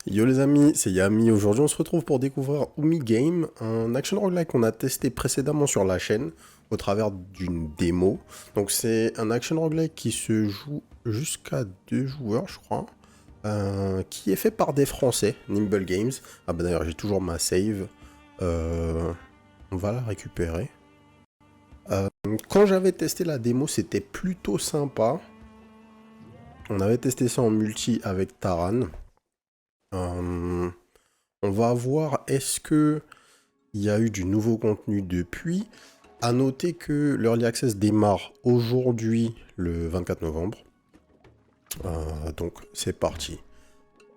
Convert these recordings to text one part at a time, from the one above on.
Yo les amis, c'est Yami. Aujourd'hui, on se retrouve pour découvrir Umi Game, un action roguelike qu'on a testé précédemment sur la chaîne au travers d'une démo. Donc, c'est un action roguelike qui se joue jusqu'à 2 joueurs, je crois, qui est fait par des Français, Nimble Games. Ah bah d'ailleurs, j'ai toujours ma save. Euh, on va la récupérer. Euh, Quand j'avais testé la démo, c'était plutôt sympa. On avait testé ça en multi avec Taran. Euh, on va voir est-ce que il y a eu du nouveau contenu depuis. À noter que l'Early Access démarre aujourd'hui, le 24 novembre. Donc c'est parti.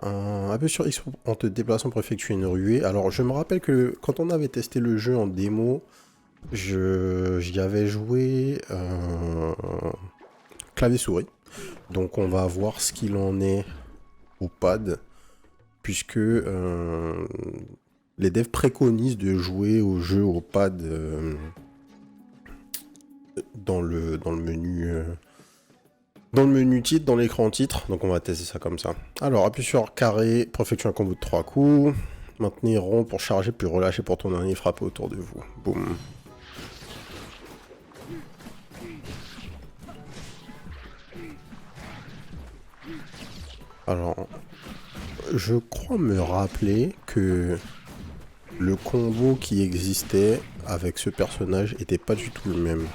Un peu sur X en te déplaçant pour effectuer une ruée. Alors je me rappelle que quand on avait testé le jeu en démo, j'y avais joué clavier-souris. Donc on va voir ce qu'il en est au pad. Puisque les devs préconisent de jouer au jeu au pad dans le menu titre, dans l'écran titre. Donc on va tester ça comme ça. Alors appuie sur carré pour effectuer un combo de 3 coups. Maintenez rond pour charger puis relâcher pour tourner et frapper autour de vous. Boum. Alors je crois me rappeler que le combo qui existait avec ce personnage était pas du tout le même.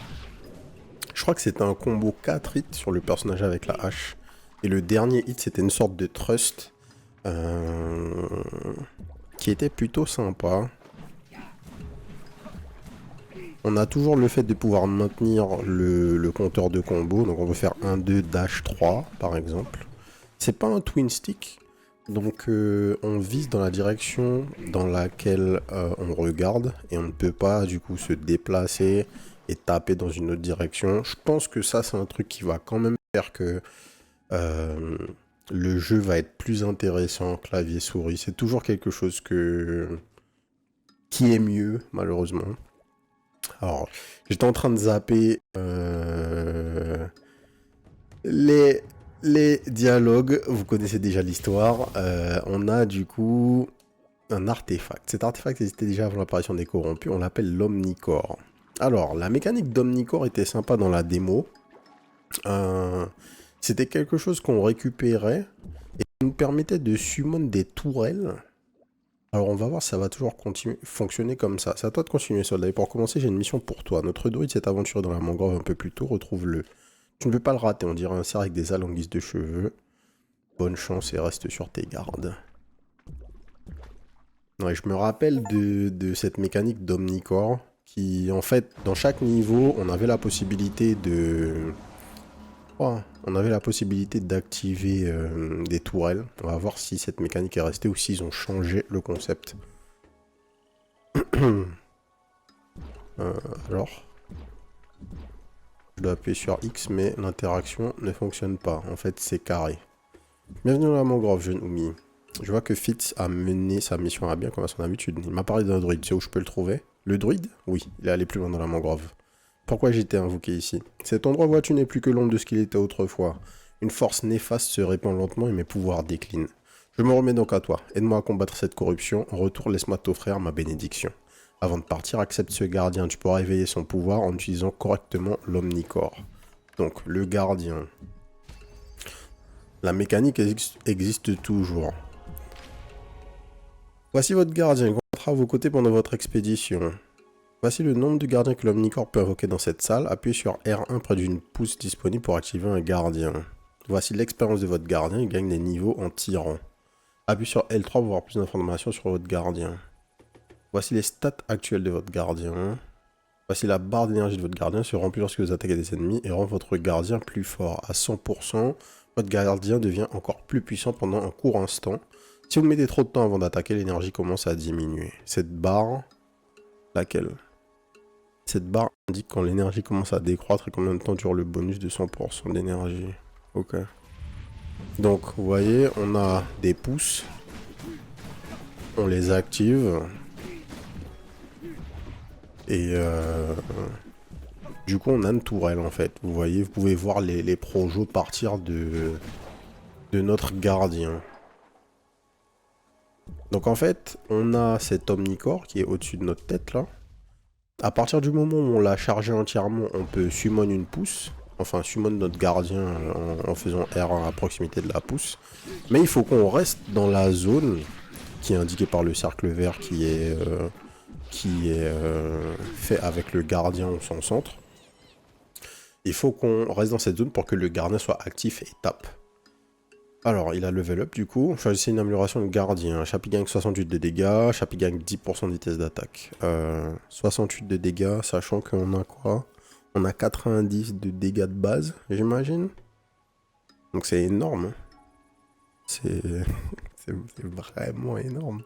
Je crois que c'était un combo 4 hits sur le personnage avec la hache. Et le dernier hit, c'était une sorte de trust qui était plutôt sympa. On a toujours le fait de pouvoir maintenir le compteur de combo. Donc on peut faire 1, 2, dash 3 par exemple. C'est pas un twin stick. Donc on vise dans la direction dans laquelle on regarde. Et on ne peut pas du coup se déplacer et taper dans une autre direction. Je pense que ça c'est un truc qui va quand même faire que le jeu va être plus intéressant clavier-souris. C'est toujours quelque chose qui est mieux, malheureusement. Alors, j'étais en train de zapper les, les dialogues. Vous connaissez déjà l'histoire. On a du coup un artefact. Cet artefact existait déjà avant l'apparition des corrompus. On l'appelle l'Omnicore. Alors, la mécanique d'Omnicore était sympa dans la démo. C'était quelque chose qu'on récupérait et qui nous permettait de summon des tourelles. Alors on va voir si ça va toujours fonctionner comme ça. C'est à toi de continuer, soldat. Et pour commencer, j'ai une mission pour toi. Notre druide s'est aventuré dans la mangrove un peu plus tôt, retrouve-le. Tu ne peux pas le rater, on dirait un cerf avec des ailes en guise de cheveux. Bonne chance et reste sur tes gardes. Ouais, je me rappelle de cette mécanique d'Omnicore, qui en fait, dans chaque niveau, on avait la possibilité de... Oh, on avait la possibilité d'activer des tourelles. On va voir si cette mécanique est restée ou s'ils ont changé le concept. Alors, je dois appuyer sur X, mais l'interaction ne fonctionne pas. En fait, c'est carré. Bienvenue dans la mangrove, jeune Umi. Je vois que Fitz a mené sa mission à bien comme à son habitude. Il m'a parlé d'un druide. Tu sais où je peux le trouver? Le druide? Oui, il est allé plus loin dans la mangrove. Pourquoi j'ai été invoqué ici? Cet endroit, vois-tu, n'est plus que l'ombre de ce qu'il était autrefois. Une force néfaste se répand lentement et mes pouvoirs déclinent. Je me remets donc à toi. Aide-moi à combattre cette corruption. En retour, laisse-moi t'offrir ma bénédiction. Avant de partir, accepte ce gardien. Tu pourras éveiller son pouvoir en utilisant correctement l'Omnicore. Donc, le gardien. La mécanique existe toujours. Voici votre gardien. Il combattra à vos côtés pendant votre expédition. Voici le nombre de gardiens que l'Omnicore peut invoquer dans cette salle. Appuyez sur R1 près d'une pouce disponible pour activer un gardien. Voici l'expérience de votre gardien. Il gagne des niveaux en tirant. Appuyez sur L3 pour avoir plus d'informations sur votre gardien. Voici les stats actuelles de votre gardien. Voici la barre d'énergie de votre gardien se remplit lorsque vous attaquez des ennemis et rend votre gardien plus fort. À 100%, votre gardien devient encore plus puissant pendant un court instant. Si vous mettez trop de temps avant d'attaquer, l'énergie commence à diminuer. Cette barre... Laquelle? Cette barre indique quand l'énergie commence à décroître et combien de temps dure le bonus de 100% d'énergie. Ok. Donc, vous voyez, on a des pouces. On les active. Et du coup, on a une tourelle en fait. Vous voyez, vous pouvez voir les projos partir de notre gardien. Donc en fait, on a cet Omnicore qui est au-dessus de notre tête là. À partir du moment où on l'a chargé entièrement, on peut summon une pousse. Enfin, summon notre gardien en faisant R1 à proximité de la pousse. Mais il faut qu'on reste dans la zone qui est indiquée par le cercle vert qui est fait avec le gardien au son centre. Il faut qu'on reste dans cette zone pour que le gardien soit actif et tape. Alors, il a level up du coup. Choisissez une amélioration de gardien. Chapi gagne 68 de dégâts. Chapi gagne 10% de vitesse d'attaque. 68 de dégâts, sachant qu'on a quoi? On a 90 de dégâts de base, j'imagine. Donc c'est énorme. Hein. C'est vraiment énorme.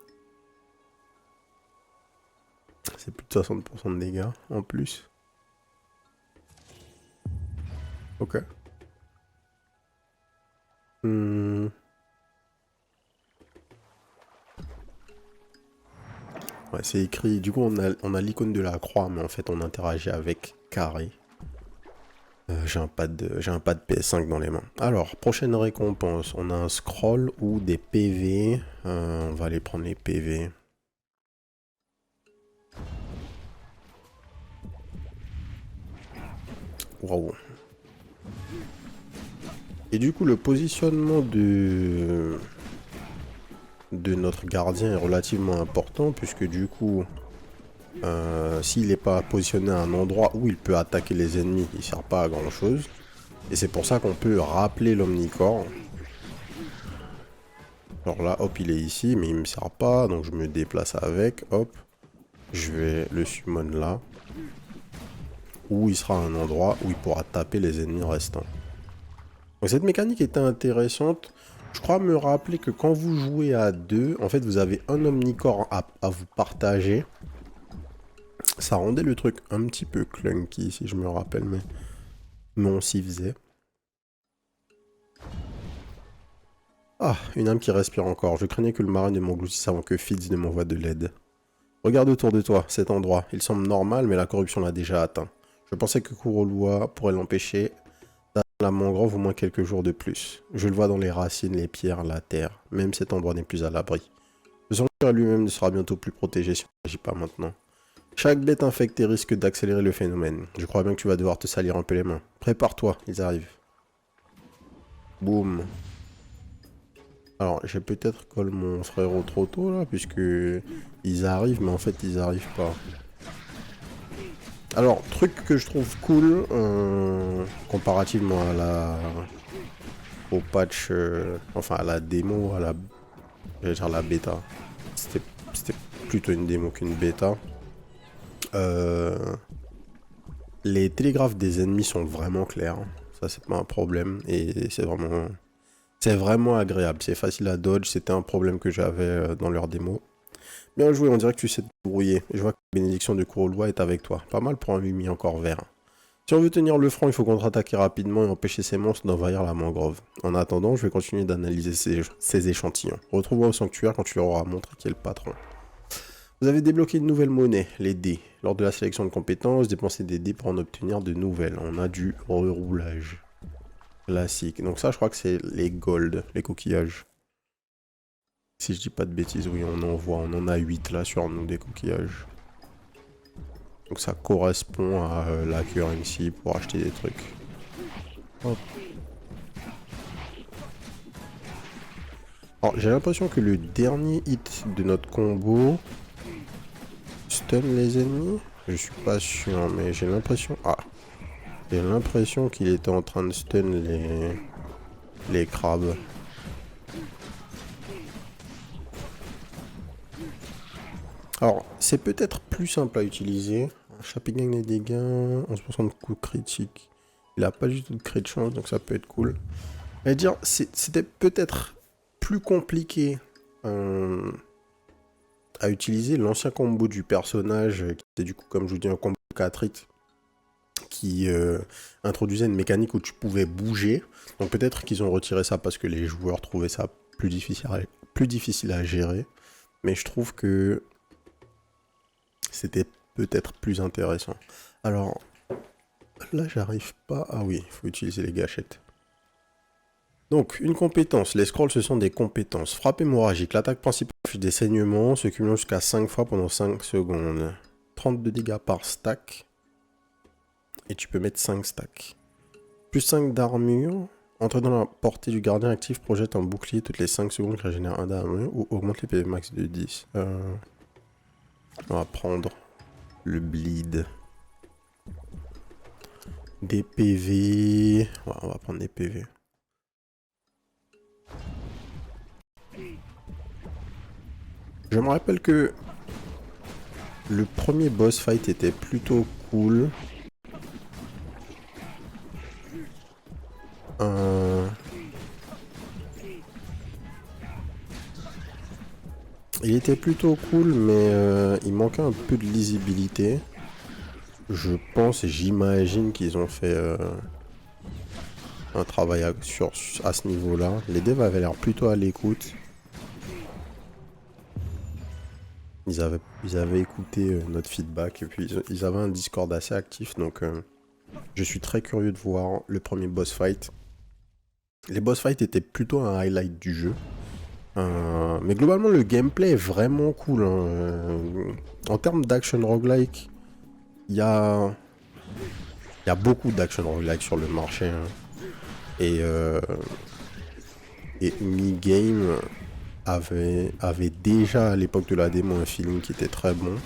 C'est plus de 60% de dégâts en plus. Ok. Ouais, c'est écrit. Du coup, on a l'icône de la croix, mais en fait, on interagit avec carré. J'ai un pad PS5 dans les mains. Alors, prochaine récompense. On a un scroll ou des PV. On va aller prendre les PV. Waouh. Et du coup, le positionnement de notre gardien est relativement important, puisque du coup, s'il n'est pas positionné à un endroit où il peut attaquer les ennemis, il ne sert pas à grand chose. Et c'est pour ça qu'on peut rappeler l'Omnicore. Alors là, hop, il est ici, mais il me sert pas, donc je me déplace avec, hop. Je vais le summon là, où il sera à un endroit où il pourra taper les ennemis restants. Donc cette mécanique était intéressante. Je crois me rappeler que quand vous jouez à deux, en fait, vous avez un Omnicore à vous partager. Ça rendait le truc un petit peu clunky, si je me rappelle, mais on s'y faisait. Ah, une âme qui respire encore. Je craignais que le marin ne m'engloutisse avant que Fitz ne m'envoie de l'aide. Regarde autour de toi, cet endroit. Il semble normal, mais la corruption l'a déjà atteint. Je pensais que Kurolua pourrait l'empêcher d'atteindre la mangrove au moins quelques jours de plus. Je le vois dans les racines, les pierres, la terre. Même cet endroit n'est plus à l'abri. Le sanctuaire lui-même ne sera bientôt plus protégé si on n'agit pas maintenant. Chaque bête infectée risque d'accélérer le phénomène. Je crois bien que tu vas devoir te salir un peu les mains. Prépare-toi, ils arrivent. Boum. Alors, j'ai peut-être call mon frérot trop tôt là, puisque ils arrivent, mais en fait ils arrivent pas. Alors, truc que je trouve cool, comparativement au patch, enfin à la démo, j'allais dire la bêta. C'était plutôt une démo qu'une bêta. Les télégraphes des ennemis sont vraiment clairs. Ça, c'est pas un problème. Et c'est vraiment agréable. C'est facile à dodge. C'était un problème que j'avais dans leur démo. Bien joué, on dirait que tu sais te débrouiller. Je vois que la bénédiction de Kurolua est avec toi. Pas mal pour un Mimi encore vert. Si on veut tenir le front, il faut contre-attaquer rapidement et empêcher ces monstres d'envahir la mangrove. En attendant, je vais continuer d'analyser ces échantillons. Retrouve-moi au sanctuaire quand tu leur auras montré qui est le patron. Vous avez débloqué une nouvelle monnaie, les dés. Lors de la sélection de compétences, dépensez des dés pour en obtenir de nouvelles. On a du reroulage classique. Donc ça, je crois que c'est les gold, les coquillages. Si je dis pas de bêtises, oui, on en a 8 là sur nous, des coquillages. Donc ça correspond à la currency pour acheter des trucs. Hop. Alors j'ai l'impression que le dernier hit de notre combo stun les ennemis. Je suis pas sûr, mais j'ai l'impression... Ah, j'ai l'impression qu'il était en train de stun les crabes. Alors, c'est peut-être plus simple à utiliser. Chapi gagne les dégâts, 11% de coups critiques. Il a pas du tout de crit de chance, donc ça peut être cool. Je vais dire, c'était peut-être plus compliqué à utiliser. L'ancien combo du personnage, qui était du coup, comme je vous dis, un combo 4 hits, qui introduisait une mécanique où tu pouvais bouger. Donc peut-être qu'ils ont retiré ça parce que les joueurs trouvaient ça plus difficile à gérer. Mais je trouve que c'était peut-être plus intéressant. Alors, là, j'arrive pas... Ah oui, il faut utiliser les gâchettes. Donc, une compétence. Les scrolls, ce sont des compétences. Frappe hémorragique. L'attaque principale fait des saignements, se cumulant jusqu'à 5 fois pendant 5 secondes. 32 dégâts par stack. Et tu peux mettre 5 stacks. Plus 5 d'armure. Entrer dans la portée du gardien actif, projette un bouclier toutes les 5 secondes qui régénère 1 d'armure ou augmente les PV max de 10. On va prendre le bleed. Des PV. Ouais, on va prendre des PV. Je me rappelle que le premier boss fight était plutôt cool. Il était plutôt cool, mais il manquait un peu de lisibilité. Je pense et j'imagine qu'ils ont fait un travail à ce niveau-là. Les devs avaient l'air plutôt à l'écoute. Ils avaient écouté notre feedback et puis ils avaient un Discord assez actif. Donc je suis très curieux de voir le premier boss fight. Les boss fights étaient plutôt un highlight du jeu. Mais globalement, le gameplay est vraiment cool. En termes d'action roguelike, il y a beaucoup d'action roguelike sur le marché. Et Umi-Game avait déjà à l'époque de la démo un feeling qui était très bon.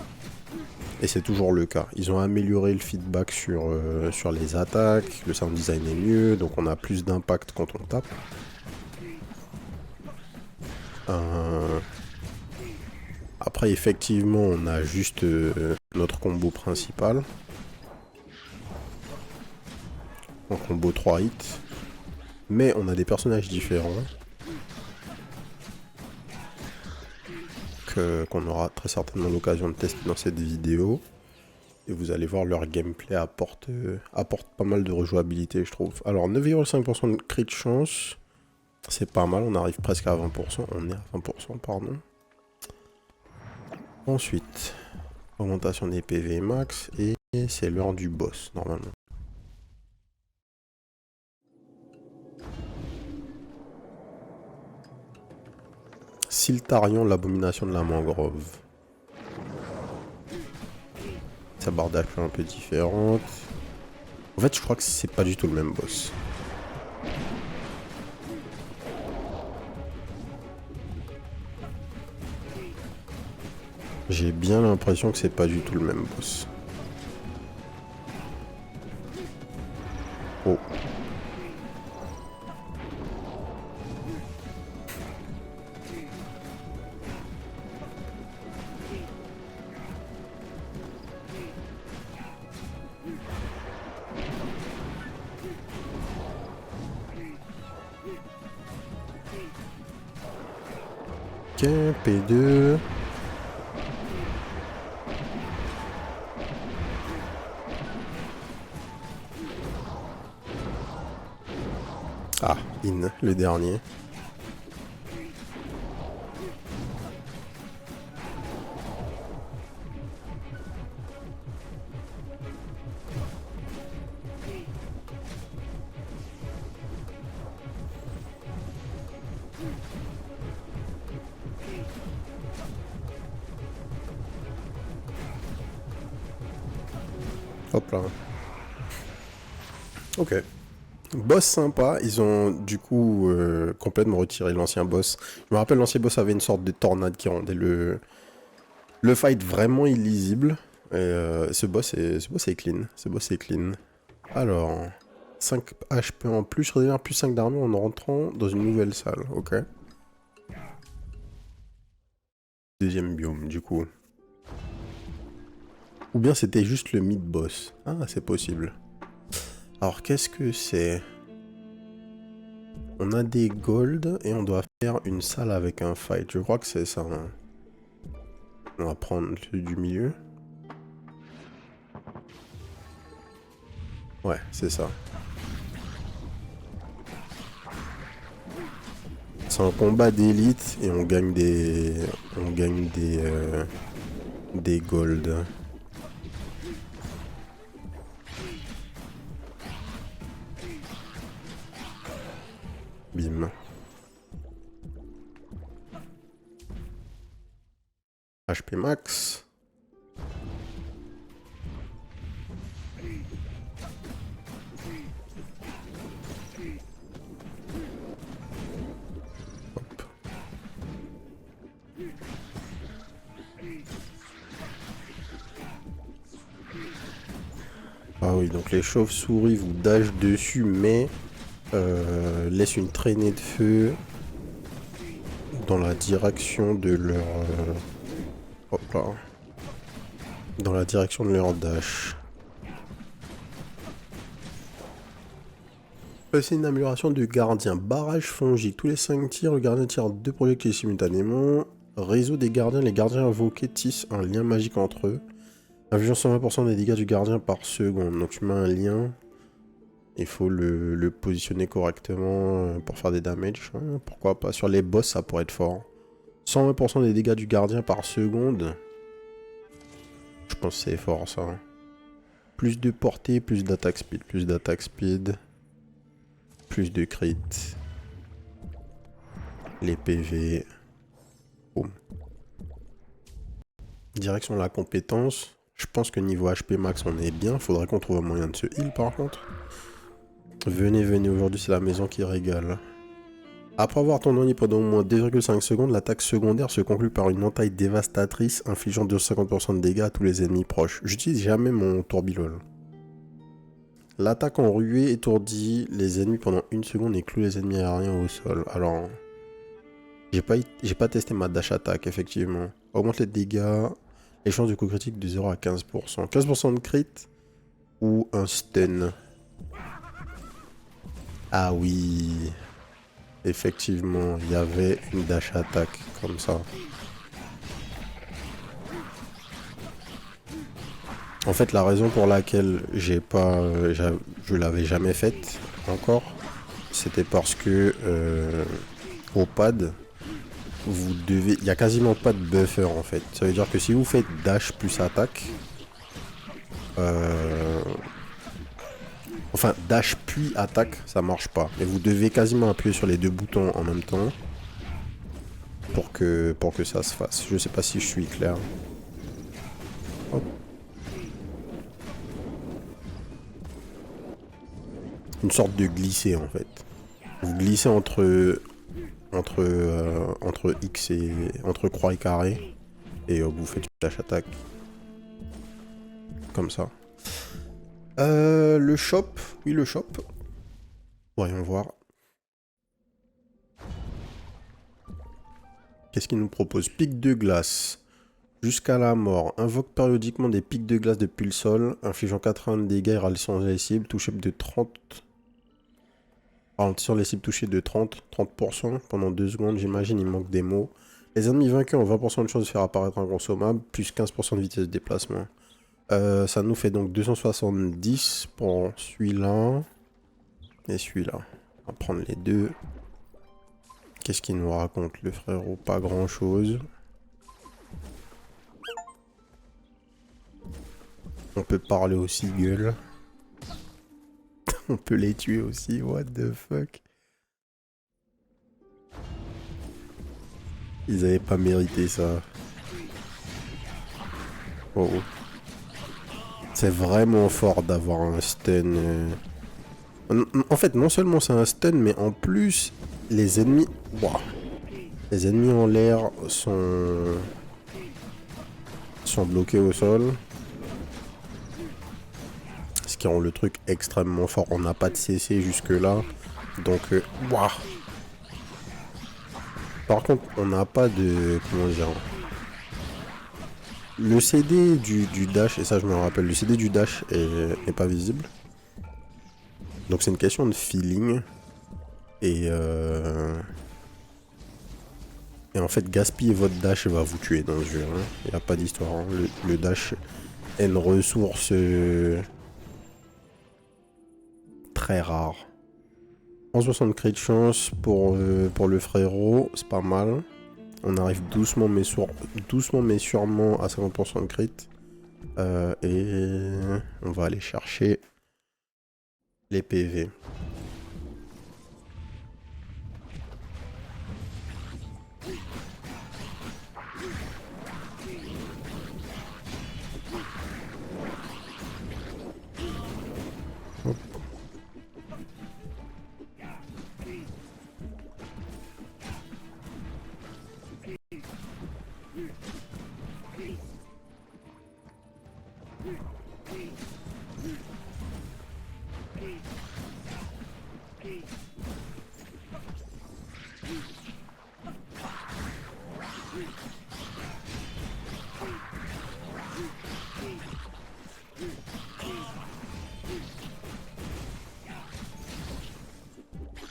Et c'est toujours le cas. Ils ont amélioré le feedback sur les attaques, le sound design est mieux, donc on a plus d'impact quand on tape. Après, effectivement, on a juste notre combo principal. En combo 3 hits. Mais on a des personnages différents. Qu'on aura très certainement l'occasion de tester dans cette vidéo. Et vous allez voir, leur gameplay apporte pas mal de rejouabilité, je trouve. Alors, 9,5% de crit de chance. C'est pas mal, on arrive presque à 20%. On est à 20%, pardon. Ensuite, augmentation des PV max. Et c'est l'heure du boss, normalement. Siltarion, l'abomination de la mangrove. Sa barre d'action un peu différente. En fait, je crois que c'est pas du tout le même boss. J'ai bien l'impression que c'est pas du tout le même boss. Oh. Ok, P2. Ah, In, le dernier. Hop là. Ok. Boss sympa, ils ont du coup complètement retiré l'ancien boss. Je me rappelle, l'ancien boss avait une sorte de tornade qui rendait le fight vraiment illisible. Et ce boss est clean. Ce boss est clean. Alors, 5 HP en plus, redémarre plus 5 d'armure en rentrant dans une nouvelle salle. Ok. Deuxième biome, du coup. Ou bien c'était juste le mid-boss. Ah, c'est possible. Alors, qu'est-ce que c'est? On a des gold et on doit faire une salle avec un fight. Je crois que c'est ça. Hein. On va prendre celui du milieu. Ouais, c'est ça. C'est un combat d'élite et on gagne des gold. Bim. HP max. Hop. Ah oui, donc les chauves-souris vous dashent dessus, mais laissent une traînée de feu dans la direction de leur... hop là. Dans la direction de leur dash. C'est une amélioration du gardien. Barrage fongique. Tous les 5 tirs, le gardien tire 2 projectiles simultanément. Réseau des gardiens. Les gardiens invoqués tissent un lien magique entre eux. Infligeant 120% des dégâts du gardien par seconde. Donc tu mets un lien. Il faut le positionner correctement pour faire des damages. Pourquoi pas. Sur les boss, ça pourrait être fort. 120% des dégâts du gardien par seconde. Je pense que c'est fort ça. Plus de portée, plus d'attaque speed. Plus d'attaque speed. Plus de crit. Les PV. Boum. Direction de la compétence. Je pense que niveau HP max on est bien. Faudrait qu'on trouve un moyen de se heal par contre. Venez, venez, aujourd'hui c'est la maison qui régale. Après avoir tourné pendant au moins 2,5 secondes, l'attaque secondaire se conclut par une entaille dévastatrice infligeant 250% de dégâts à tous les ennemis proches. J'utilise jamais mon tourbillol. L'attaque en ruée étourdit les ennemis pendant 1 seconde et cloue les ennemis aériens au sol. Alors, j'ai pas testé ma dash attack, effectivement. Augmente les dégâts, les chances de coup critique de 0 à 15%. 15% de crit ou un stun. Ah oui, effectivement, il y avait une dash attack comme ça. En fait, la raison pour laquelle je l'avais jamais faite encore, c'était parce que au pad, il y a quasiment pas de buffer en fait. Ça veut dire que si vous faites dash plus attaque, enfin dash puis attaque, ça marche pas. Mais vous devez quasiment appuyer sur les 2 boutons en même temps pour que ça se fasse. Je sais pas si je suis clair. Hop. Une sorte de glisser en fait. Vous glissez entre X et entre croix et carré et vous faites une dash attaque comme ça. Le shop, oui le shop. Voyons voir. Qu'est-ce qu'il nous propose? Pic de glace. Jusqu'à la mort. Invoque périodiquement des pics de glace depuis le sol, infligeant 80 de dégâts et ralentissant les cibles touchées de 30. Ralentissant les cibles touchées de 30% pendant 2 secondes, j'imagine, il manque des mots. Les ennemis vaincus ont 20% de chance de faire apparaître un consommable, plus 15% de vitesse de déplacement. Ça nous fait donc 270 pour celui-là et celui-là. On va prendre les deux. Qu'est-ce qu'il nous raconte le frérot? Pas grand-chose. On peut parler aussi, gueule. On peut les tuer aussi, what the fuck. Ils avaient pas mérité ça. Oh. C'est vraiment fort d'avoir un stun. En fait, non seulement c'est un stun, mais en plus, les ennemis... Wow. Les ennemis en l'air sont bloqués au sol. Ce qui rend le truc extrêmement fort. On n'a pas de CC jusque là. Donc, wow. Par contre, on n'a pas de... Comment dire? Le CD du dash, et ça je me rappelle, le CD du dash n'est pas visible. Donc c'est une question de feeling. Et en fait, gaspiller votre dash va vous tuer dans ce jeu. Il n'y a pas d'histoire. Hein. Le dash est une ressource très rare. 160 crit de chance pour le frérot, c'est pas mal. On arrive doucement mais sûrement à 50% de crit. Et on va aller chercher les PV.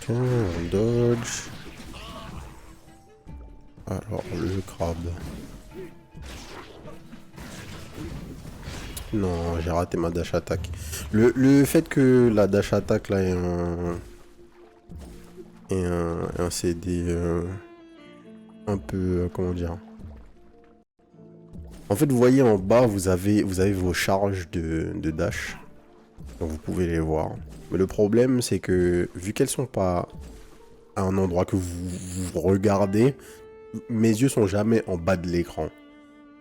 Ok, on dodge. Alors, le crabe. Non, j'ai raté ma dash attack. Le fait que la dash attack là ait un CD un peu, comment dire. En fait, vous voyez en bas, vous avez vos charges de dash. Donc vous pouvez les voir. Mais le problème, c'est que vu qu'elles sont pas à un endroit que vous regardez, mes yeux sont jamais en bas de l'écran.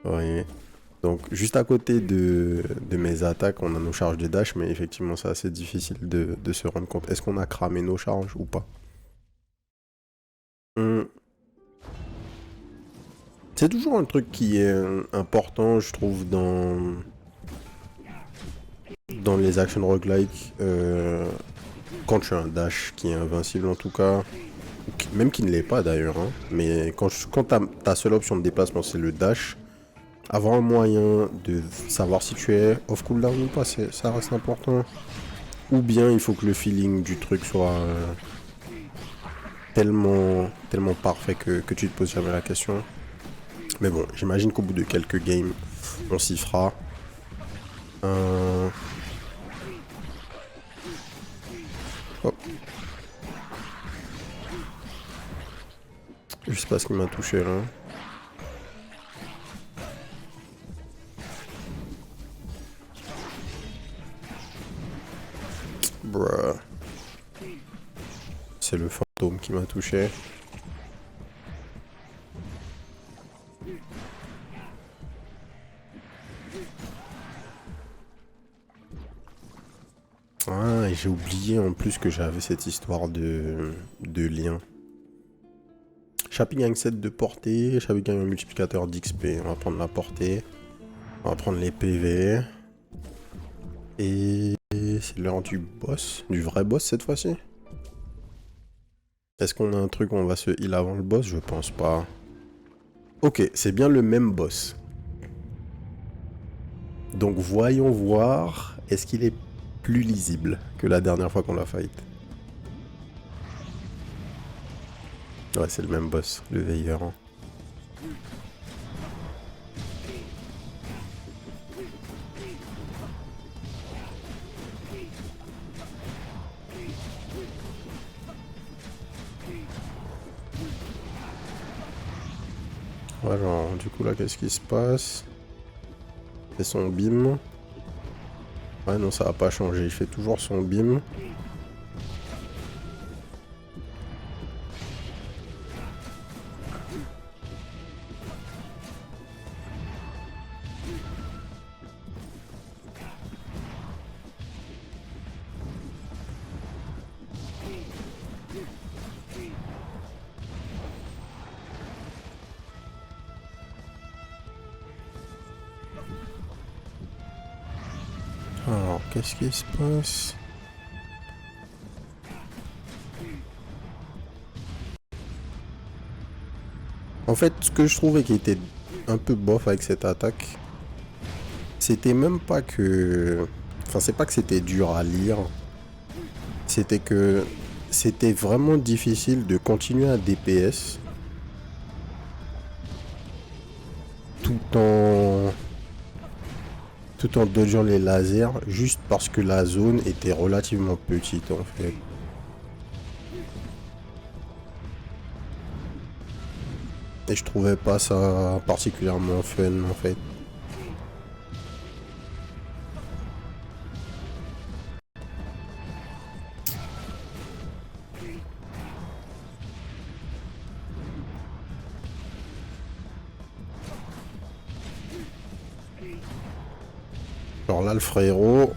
Vous voyez. Donc juste à côté de mes attaques, on a nos charges de dash, mais effectivement c'est assez difficile de se rendre compte. Est-ce qu'on a cramé nos charges ou pas? C'est toujours un truc qui est important, je trouve, dans les action roguelike. Quand tu as un dash qui est invincible en tout cas, même qui ne l'est pas d'ailleurs, hein, mais quand ta seule option de déplacement c'est le dash, avoir un moyen de savoir si tu es off cooldown ou pas, ça reste important. Ou bien il faut que le feeling du truc soit tellement parfait que tu te poses jamais la question. Mais bon, j'imagine qu'au bout de quelques games, on s'y fera. Hop. Je sais pas ce qui m'a touché là. Bruh. C'est le fantôme qui m'a touché. Ah, et j'ai oublié en plus que j'avais cette histoire de lien. Chapi gagne 7 de portée, Chapi gagne un multiplicateur d'XP. On va prendre la portée. On va prendre les PV. Et c'est l'heure du boss, du vrai boss cette fois-ci. Est-ce qu'on a un truc où on va se heal avant le boss? Je pense pas. Ok, c'est bien le même boss. Donc voyons voir, est-ce qu'il est plus lisible que la dernière fois qu'on l'a fight? Ouais, c'est le même boss, le veilleur. Hein. Ouais, genre, du coup là, qu'est-ce qui se passe? C'est son bim. Ouais, non, ça va pas changer, il fait toujours son bim. Alors, qu'est-ce qui se passe? En fait, ce que je trouvais qui était un peu bof avec cette attaque, c'était même pas que... Enfin, c'est pas que c'était dur à lire. C'était que c'était vraiment difficile de continuer à DPS tout en dodgeant les lasers juste parce que la zone était relativement petite en fait. Et je trouvais pas ça particulièrement fun en fait. Alors là le frérot...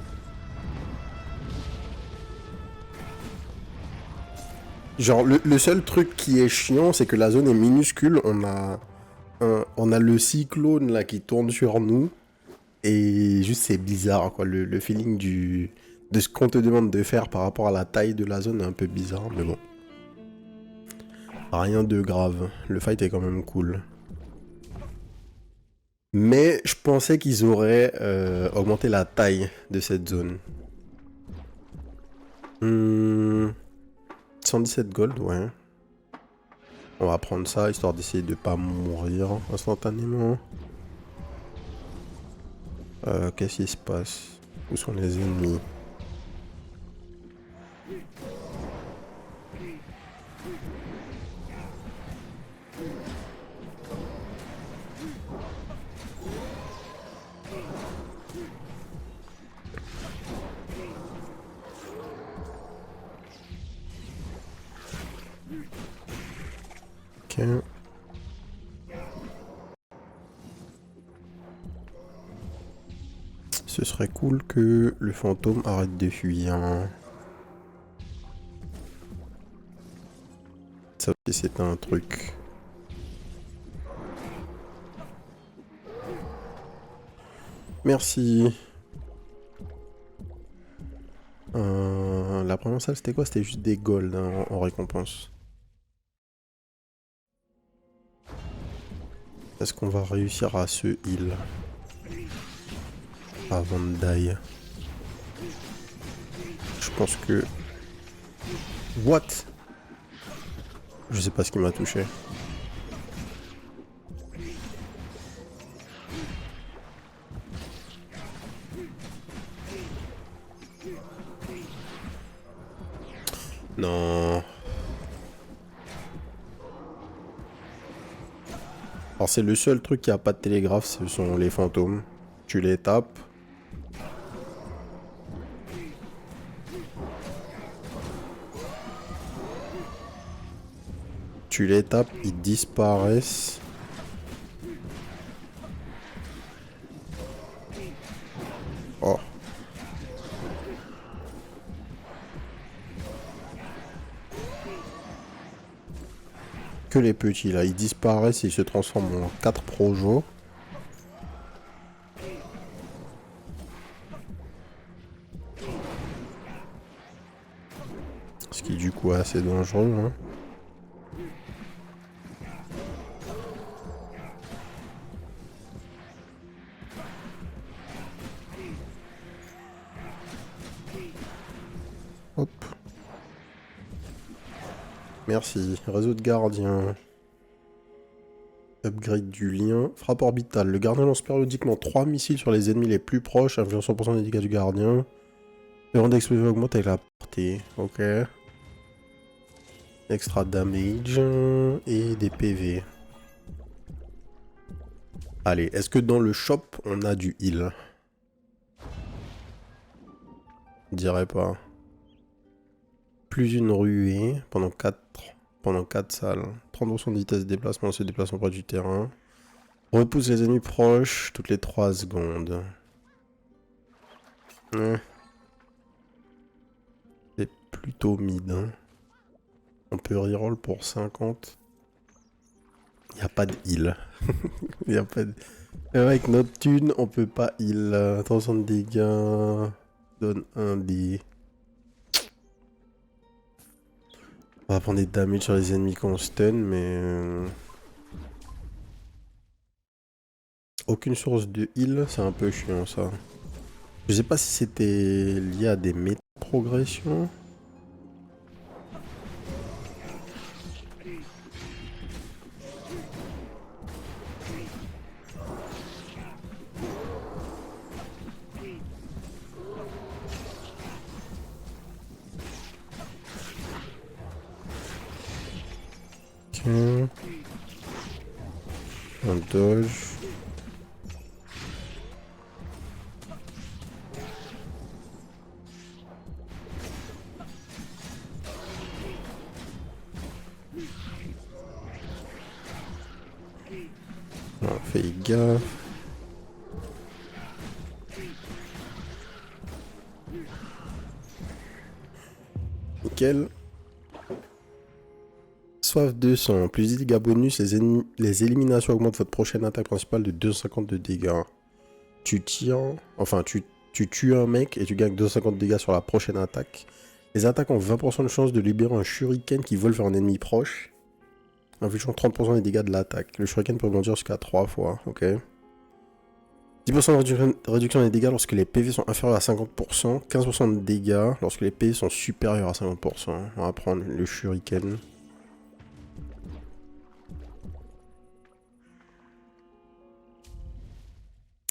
Genre le seul truc qui est chiant c'est que la zone est minuscule, on a le cyclone là qui tourne sur nous. Et juste c'est bizarre quoi, le feeling de ce qu'on te demande de faire par rapport à la taille de la zone est un peu bizarre, mais bon. Rien de grave, le fight est quand même cool. Mais je pensais qu'ils auraient augmenté la taille de cette zone. 117 gold, ouais. On va prendre ça, histoire d'essayer de pas mourir instantanément. Qu'est-ce qui se passe? Où sont les ennemis? Ok. Ce serait cool que le fantôme arrête de fuir. Ça aussi c'est un truc. Merci. La première salle c'était quoi? C'était juste des golds hein, en récompense. Est-ce qu'on va réussir à se heal avant de die? Je pense que... What? Je sais pas ce qui m'a touché. Non. Alors c'est le seul truc qui a pas de télégraphe, ce sont les fantômes. Tu les tapes. Tu les tapes, ils disparaissent. Oh. Que les petits là, ils disparaissent et ils se transforment en 4 projos. Ce qui du coup est assez dangereux. Hein. Hop. Merci. Réseau de gardiens. Upgrade du lien. Frappe orbitale. Le gardien lance périodiquement 3 missiles sur les ennemis les plus proches, infligeant 100% des dégâts du gardien. Le rang d'explosion augmente avec la portée. Ok. Extra damage. Et des PV. Allez, est-ce que dans le shop, on a du heal? Je dirais pas. Plus une ruée pendant 4 salles. 30% de vitesse de déplacement en se déplaçant près du terrain. Repousse les ennemis proches toutes les 3 secondes. C'est plutôt mid. Hein. On peut reroll pour 50. Il n'y a pas de heal. Il n'y a pas de... Avec notre thune, on peut pas heal. Attention de dégâts. Donne un dé. On va prendre des damages sur les ennemis qu'on stun, mais... Aucune source de heal, c'est un peu chiant ça. Je sais pas si c'était lié à des méta-progressions. Ok. Un dodge. On fait gaffe. Nickel. Soif de sang. Plus de dégâts bonus, les éliminations augmentent votre prochaine attaque principale de 250 de dégâts. Tu tires... Enfin, tu tues un mec et tu gagnes 250 de dégâts sur la prochaine attaque. Les attaques ont 20% de chance de libérer un shuriken qui vole vers un ennemi proche, infligeant 30% des dégâts de l'attaque. Le shuriken peut rebondir jusqu'à 3 fois, ok. 10% de réduction des dégâts lorsque les PV sont inférieurs à 50%. 15% de dégâts lorsque les PV sont supérieurs à 50%. On va prendre le shuriken.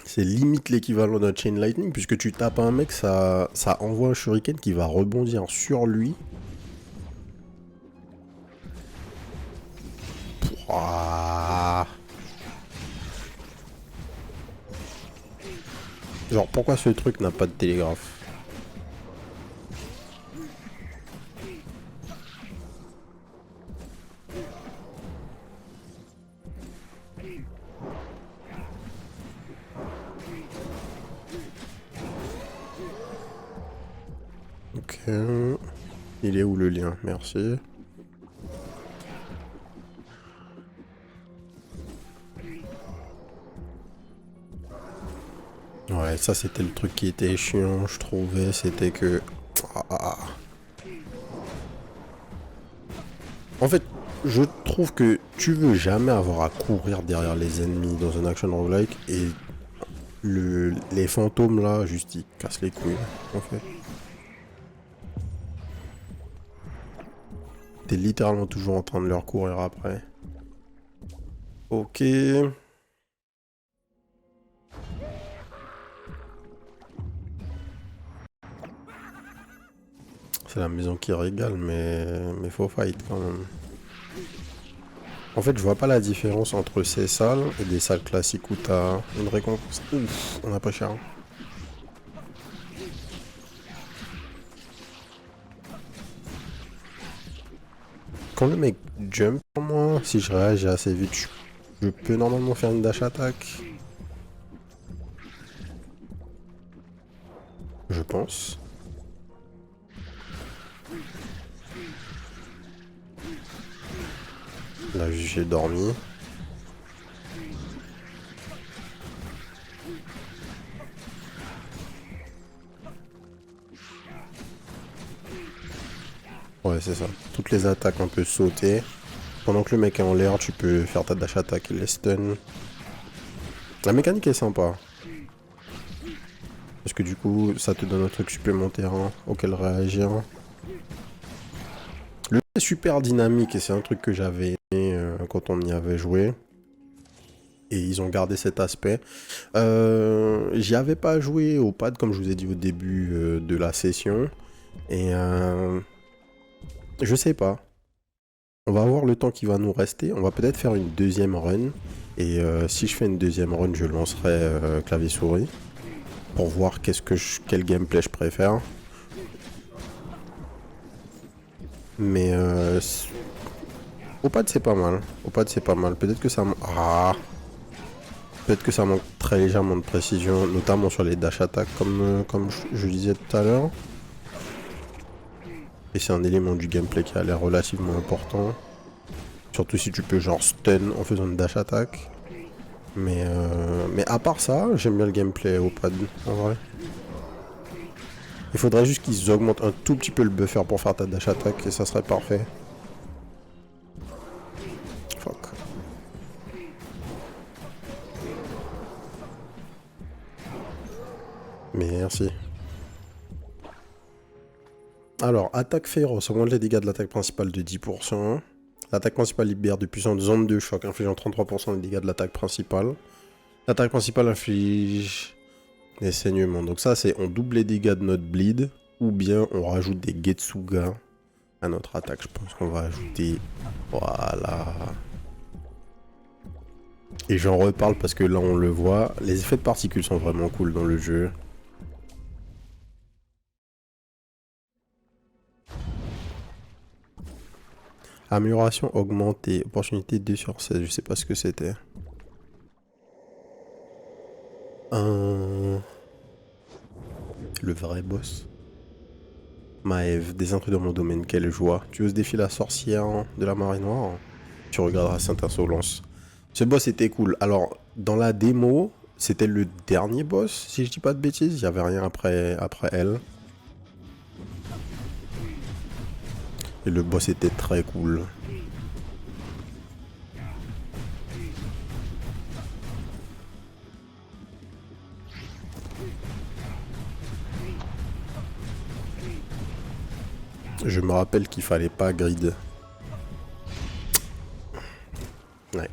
C'est limite l'équivalent d'un chain lightning puisque tu tapes un mec, ça envoie un shuriken qui va rebondir sur lui. Pouah. Genre pourquoi ce truc n'a pas de télégraphe? Ok. Il est où le lien? Merci. Ouais, ça c'était le truc qui était chiant, je trouvais, c'était que... En fait, je trouve que tu veux jamais avoir à courir derrière les ennemis dans un action roguelike et les fantômes là, juste ils cassent les couilles, en fait. T'es littéralement toujours en train de leur courir après. Ok. C'est la maison qui régale, mais faut fight quand même. En fait, je vois pas la différence entre ces salles et des salles classiques où t'as une récompense. Ouf, on a pas cher. Quand le mec jump pour moi, si je réagis assez vite, je peux normalement faire une dash attack. Je pense. Là, j'ai dormi. Ouais, c'est ça. Toutes les attaques, on peut sauter. Pendant que le mec est en l'air, tu peux faire ta dash attack et les stun. La mécanique est sympa. Parce que du coup, ça te donne un truc supplémentaire auquel réagir. Le jeu est super dynamique et c'est un truc que j'avais aimé quand on y avait joué. Et ils ont gardé cet aspect. J'y avais pas joué au pad comme je vous ai dit au début de la session. Et je sais pas. On va voir le temps qui va nous rester. On va peut-être faire une deuxième run. Et si je fais une deuxième run, je lancerai clavier souris. Pour voir quel gameplay je préfère. Mais au pad c'est pas mal. Au pad c'est pas mal. Peut-être que ça... Peut-être que ça manque très légèrement de précision, notamment sur les dash attack comme je disais tout à l'heure. Et c'est un élément du gameplay qui a l'air relativement important. Surtout si tu peux genre stun en faisant une dash attack. Mais à part ça, j'aime bien le gameplay au pad, en vrai. Il faudrait juste qu'ils augmentent un tout petit peu le buffer pour faire ta dash attack et ça serait parfait. Fuck. Merci. Alors, attaque féroce, augmente les dégâts de l'attaque principale de 10%. L'attaque principale libère de puissantes zones de choc, infligeant 33% des dégâts de l'attaque principale. L'attaque principale inflige des saignements. Donc ça, c'est on double les dégâts de notre bleed, ou bien on rajoute des Getsuga à notre attaque. Je pense qu'on va ajouter... Voilà. Et j'en reparle parce que là, on le voit. Les effets de particules sont vraiment cool dans le jeu. Amélioration augmentée. Opportunité 2 sur 16. Je sais pas ce que c'était. Le vrai boss. Maëv, des intrus dans mon domaine, quelle joie. Tu oses défier la sorcière de la marée noire? Tu regarderas Sainte Insolence. Ce boss était cool. Alors, dans la démo, c'était le dernier boss, si je dis pas de bêtises. Il n'y avait rien après elle. Et le boss était très cool. Je me rappelle qu'il fallait pas grid. Ouais.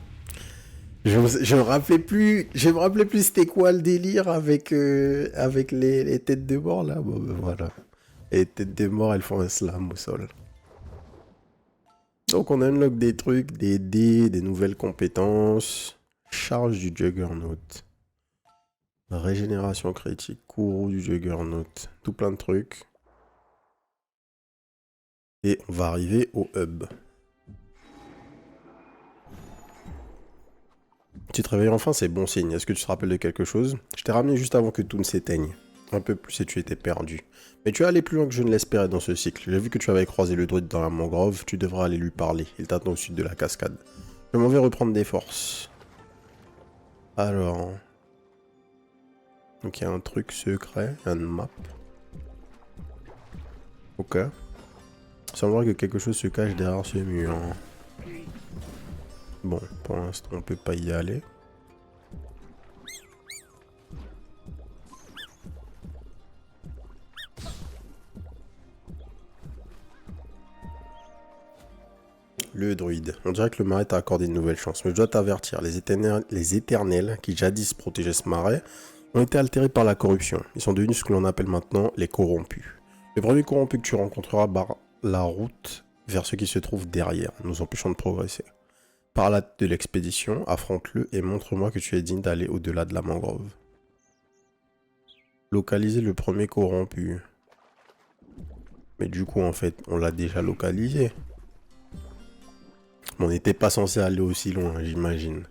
Je me rappelais plus. Je me rappelais plus c'était quoi le délire avec, avec les têtes de mort là. Bon ben voilà. Les têtes de mort elles font un slam au sol. Donc on unlock des trucs, des dés, des nouvelles compétences. Charge du Juggernaut. Régénération critique, courroux du Juggernaut. Tout plein de trucs. Et on va arriver au hub. Tu te réveilles enfin, c'est bon signe. Est-ce que tu te rappelles de quelque chose? Je t'ai ramené juste avant que tout ne s'éteigne. Un peu plus et tu étais perdu. Mais tu es allé plus loin que je ne l'espérais dans ce cycle. J'ai vu que tu avais croisé le druide dans la mangrove, tu devras aller lui parler. Il t'attend au sud de la cascade. Je m'en vais reprendre des forces. Alors... Donc il y a un truc secret, une map. Ok. Il semblerait que quelque chose se cache derrière ce mur. Bon, pour l'instant on peut pas y aller. Le druide. On dirait que le marais t'a accordé une nouvelle chance. Mais je dois t'avertir, les éternels qui jadis protégeaient ce marais ont été altérés par la corruption. Ils sont devenus ce que l'on appelle maintenant les corrompus. Le premier corrompu que tu rencontreras barre la route vers ce qui se trouve derrière, nous empêchant de progresser. Par la de l'expédition, affronte-le et montre-moi que tu es digne d'aller au-delà de la mangrove. Localiser le premier corrompu. Mais du coup, en fait, on l'a déjà localisé. On n'était pas censé aller aussi loin, j'imagine.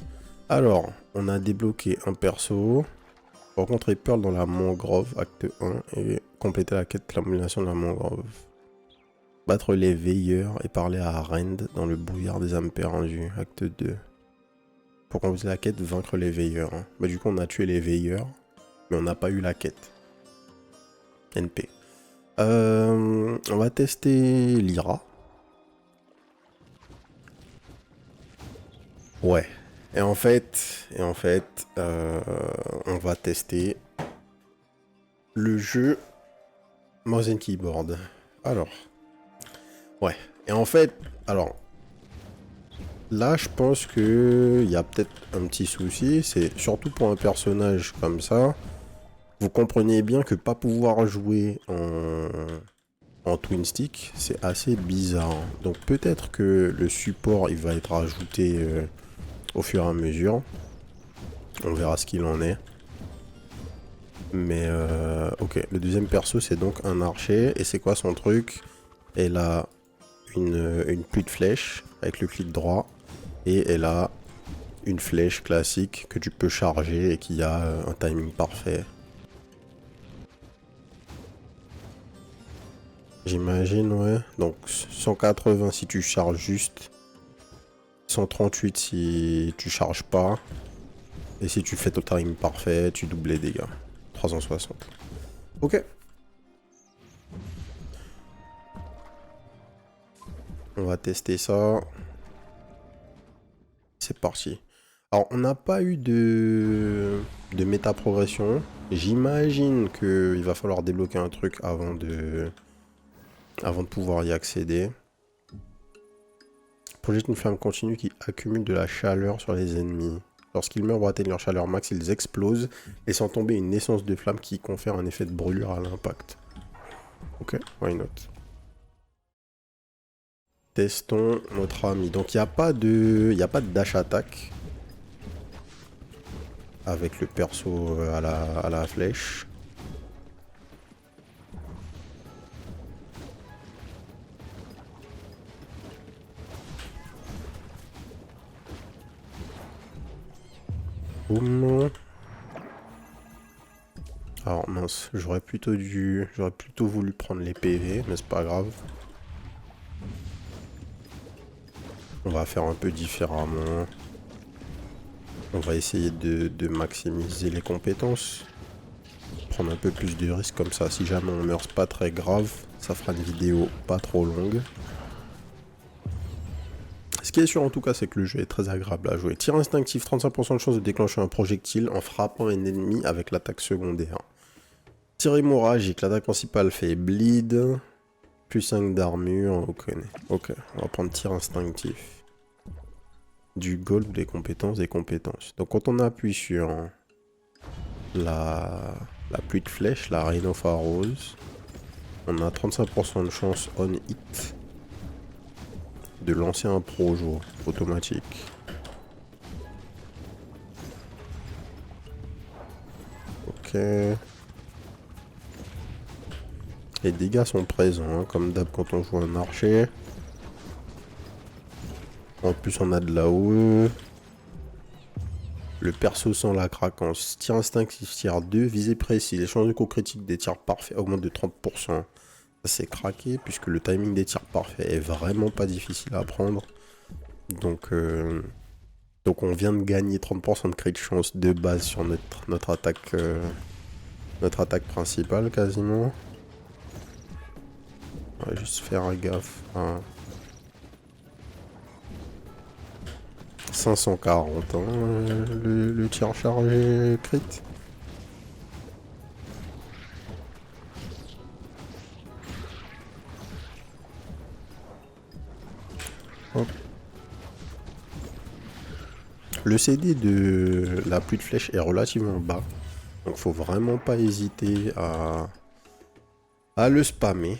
Alors, on a débloqué un perso. Rencontrer Pearl dans la mangrove, acte 1. Et compléter la quête l'amoulation de la mangrove. Battre les veilleurs et parler à Rend dans le brouillard des âmes perdues, acte 2. Pour compléter la quête, vaincre les veilleurs. Bah, du coup, on a tué les veilleurs, mais on n'a pas eu la quête. NP. On va tester Lyra. Ouais. Et en fait, on va tester le jeu Mouse and Keyboard. Alors, ouais. Et en fait, alors, là, je pense que il y a peut-être un petit souci. C'est surtout pour un personnage comme ça. Vous comprenez bien que pas pouvoir jouer en twin stick, c'est assez bizarre. Donc peut-être que le support, il va être ajouté au fur et à mesure. On verra ce qu'il en est. Mais ok, le deuxième perso c'est donc un archer. Et c'est quoi son truc? Elle a une pluie de flèches avec le clic droit. Et elle a une flèche classique que tu peux charger et qui a un timing parfait. J'imagine, ouais. Donc 180 si tu charges juste. 138 si tu charges pas. Et si tu fais ton timing parfait, tu doubles les dégâts. 360. Ok. On va tester ça. C'est parti. Alors, on n'a pas eu de méta-progression. J'imagine qu'il va falloir débloquer un truc avant de pouvoir y accéder. Projette une flamme continue qui accumule de la chaleur sur les ennemis. Lorsqu'ils meurent ou atteignent leur chaleur max, ils explosent, laissant tomber une essence de flamme qui confère un effet de brûlure à l'impact. Ok, why not? Testons notre ami. Donc il n'y a pas de dash attack avec le perso à la flèche. Boum. Alors mince, j'aurais plutôt voulu prendre les PV, mais c'est pas grave. On va faire un peu différemment. On va essayer de maximiser les compétences. Prendre un peu plus de risques comme ça. Si jamais on meurt, c'est pas très grave. Ça fera une vidéo pas trop longue. Ce qui est sûr en tout cas, c'est que le jeu est très agréable à jouer. Tir instinctif, 35% de chance de déclencher un projectile en frappant un ennemi avec l'attaque secondaire. Tir hémorragique, l'attaque principale fait bleed. Plus 5 d'armure, ok. Ok, on va prendre tir instinctif. Du gold, des compétences, des compétences. Donc quand on appuie sur la pluie de flèches, la Rain of Arrows, on a 35% de chance on hit de lancer un projo automatique. Ok. Les dégâts sont présents, hein, comme d'hab quand on joue un archer. En plus on a de la OE. Le perso sans la craquance. Tir instinctif, tir 2, visée précise. Les chances de coup critique des tirs parfaits augmentent de 30%. Ça c'est craqué puisque le timing des tirs parfaits est vraiment pas difficile à prendre. Donc on vient de gagner 30% de crit de chance de base sur notre attaque principale quasiment. On va juste faire gaffe. Hein. 540, hein, le tir chargé crit. Hop. Le CD de la pluie de flèches est relativement bas. Donc faut vraiment pas hésiter à le spammer.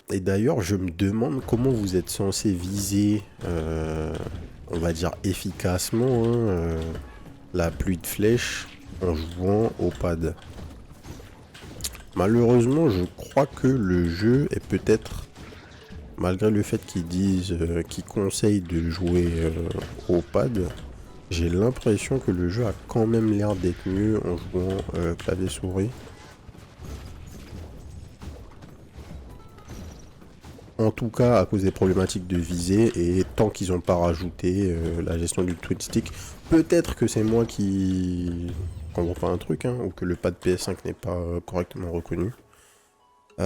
Et d'ailleurs, je me demande comment vous êtes censé viser, on va dire efficacement, hein, la pluie de flèches en jouant au pad. Malheureusement, je crois que le jeu est peut-être, malgré le fait qu'ils disent, qu'ils conseillent de jouer au pad, j'ai l'impression que le jeu a quand même l'air d'être mieux en jouant clavier-souris. En tout cas, à cause des problématiques de visée, et tant qu'ils n'ont pas rajouté la gestion du twin stick, peut-être que c'est moi qui comprends pas un truc, hein, ou que le pad PS5 n'est pas correctement reconnu.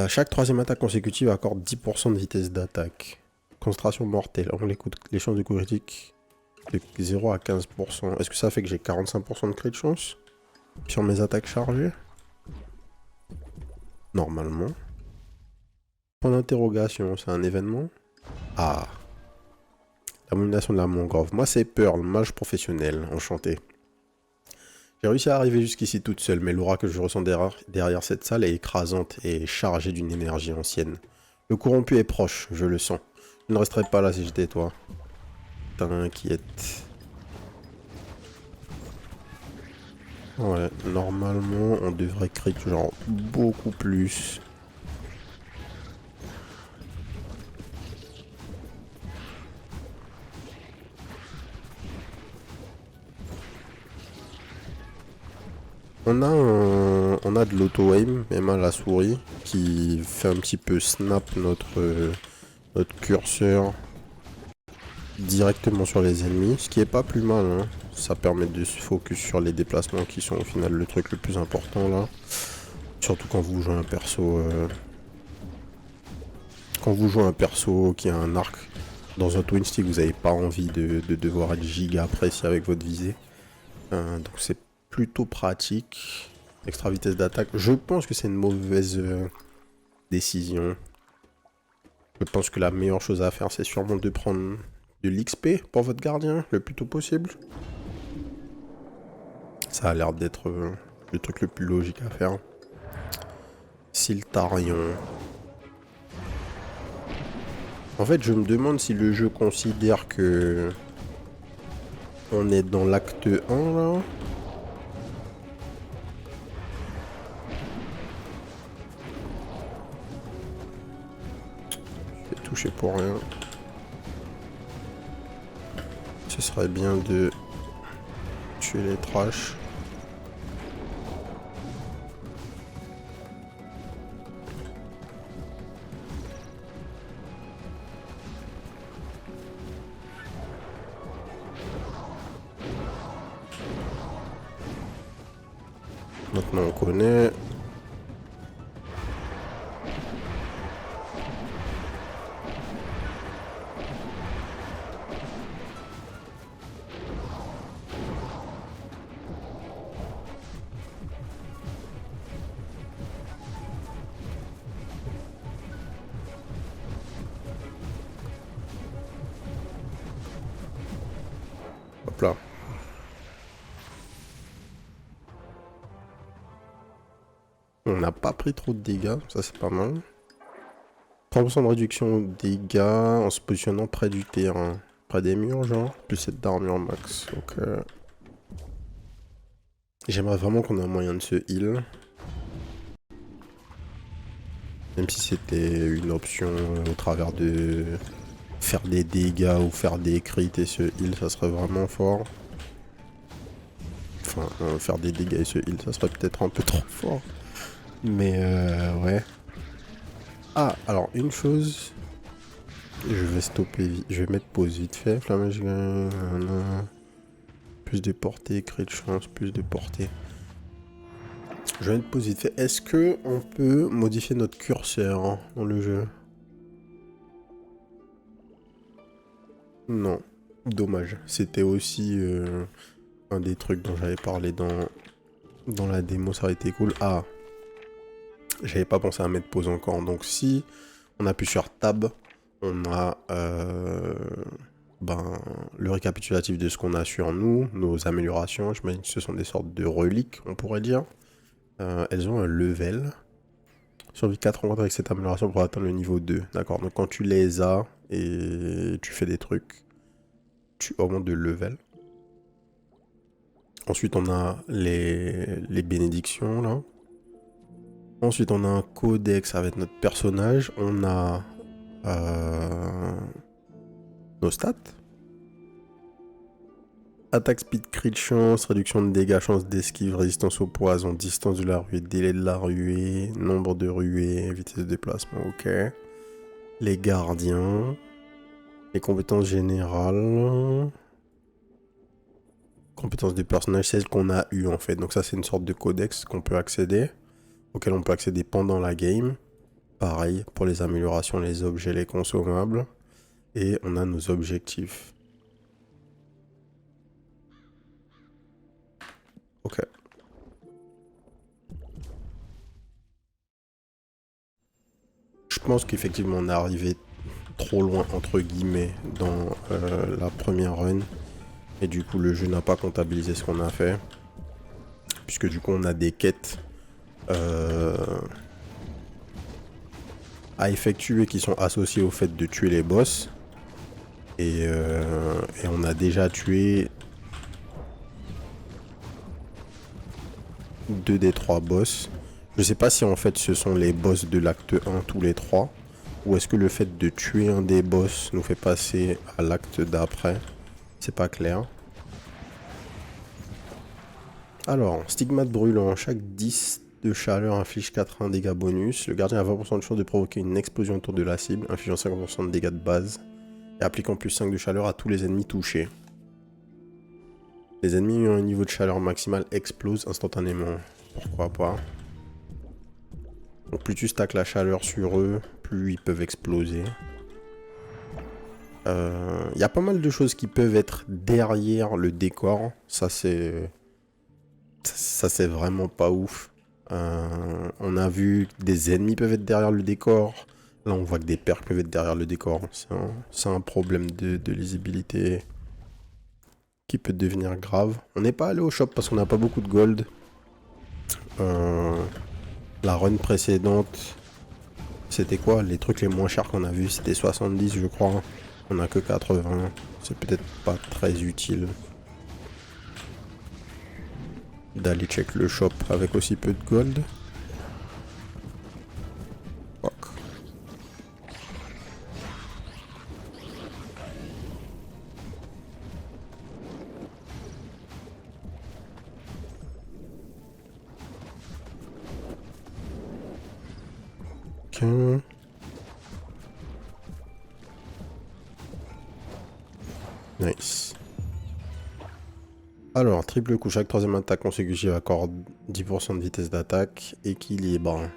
Chaque troisième attaque consécutive accorde 10% de vitesse d'attaque. Concentration mortelle. On écoute les chances de coup critique de 0 à 15%. Est-ce que ça fait que j'ai 45% de crit de chance sur mes attaques chargées? Normalement. Point d'interrogation, c'est un événement? Ah. L'abomination de la mangrove. Moi, c'est Pearl, mage professionnel. Enchanté. J'ai réussi à arriver jusqu'ici toute seule, mais l'aura que je ressens derrière cette salle est écrasante et chargée d'une énergie ancienne. Le corrompu est proche, je le sens. Je ne resterai pas là si j'étais toi. T'inquiète. Ouais, normalement, on devrait crit genre beaucoup plus. On a de l'auto-aim, même à la souris, qui fait un petit peu snap notre curseur directement sur les ennemis, ce qui est pas plus mal, hein. Ça permet de se focus sur les déplacements qui sont au final le truc le plus important là. Surtout quand vous jouez un perso... Quand vous jouez un perso qui a un arc dans un twin stick, vous n'avez pas envie de devoir être giga précis avec votre visée. Donc c'est plutôt pratique. Extra vitesse d'attaque. Je pense que c'est une mauvaise décision. Je pense que la meilleure chose à faire, c'est sûrement de prendre de l'XP pour votre gardien le plus tôt possible. Ça a l'air d'être le truc le plus logique à faire. Siltarion. En fait, je me demande si le jeu considère que on est dans l'acte 1 là. J'ai touché pour rien. Ce serait bien de tuer les trash. Maintenant on connaît. Hop là. On n'a pas pris trop de dégâts, ça c'est pas mal. 30% de réduction aux dégâts en se positionnant près du terrain. Près des murs, genre. Plus 7 d'armure max. Donc, j'aimerais vraiment qu'on ait un moyen de se heal. Même si c'était une option au travers de faire des dégâts ou faire des crits et se heal, ça serait vraiment fort. Enfin, faire des dégâts et se heal, ça serait peut-être un peu trop fort. Mais ouais. Ah, alors une chose. Je vais stopper, je vais mettre pause vite fait. Flammage, plus de portée, crit de chance, plus de portée. Je vais mettre pause vite fait. Est-ce que on peut modifier notre curseur dans le jeu? Non. Dommage. C'était aussi un des trucs dont j'avais parlé dans la démo. Ça aurait été cool. Ah. J'avais pas pensé à mettre pause encore. Donc si on appuie sur Tab, on a le récapitulatif de ce qu'on a sur nous, nos améliorations. Je m'imagine que ce sont des sortes de reliques, on pourrait dire. Elles ont un level. Survie 4 rencontres avec cette amélioration pour atteindre le niveau 2. D'accord, donc quand tu les as et tu fais des trucs, tu augmentes de level. Ensuite, on a les bénédictions, là. Ensuite, on a un codex avec notre personnage. On a nos stats. Attaque speed, crit chance, réduction de dégâts, chance d'esquive, résistance au poison, distance de la ruée, délai de la ruée, nombre de ruées, vitesse de déplacement, ok. Les gardiens. Les compétences générales. Compétences des personnages, c'est celles qu'on a eues en fait. Donc ça c'est une sorte de codex qu'on peut accéder. Auquel on peut accéder pendant la game. Pareil pour les améliorations, les objets, les consommables. Et on a nos objectifs. Ok. Je pense qu'effectivement on est arrivé trop loin entre guillemets dans la première run. Et du coup le jeu n'a pas comptabilisé ce qu'on a fait. Puisque du coup on a des quêtes à effectuer qui sont associées au fait de tuer les boss. Et on a déjà tué 2 des 3 boss. Je sais pas si en fait ce sont les boss de l'acte 1 tous les 3. Ou est-ce que le fait de tuer un des boss nous fait passer à l'acte d'après. C'est pas clair. Alors, stigmate brûlant. Chaque 10 de chaleur inflige 80 dégâts bonus. Le gardien a 20% de chance de provoquer une explosion autour de la cible, infligeant 50% de dégâts de base. Et appliquant plus 5 de chaleur à tous les ennemis touchés. Les ennemis ayant un niveau de chaleur maximal explosent instantanément. Pourquoi pas. Donc plus tu stacks la chaleur sur eux, plus ils peuvent exploser. Y a pas mal de choses qui peuvent être derrière le décor. Ça c'est vraiment pas ouf. On a vu que des ennemis peuvent être derrière le décor. Là on voit que des perks peuvent être derrière le décor. C'est un problème de lisibilité qui peut devenir grave. On n'est pas allé au shop parce qu'on n'a pas beaucoup de gold. La run précédente, c'était quoi? Les trucs les moins chers qu'on a vus, c'était 70 je crois. On a que 80. C'est peut-être pas très utile d'aller check le shop avec aussi peu de gold. Fuck. Ok. Nice. Alors, triple coup, chaque troisième attaque consécutive accorde 10% de vitesse d'attaque. Équilibre.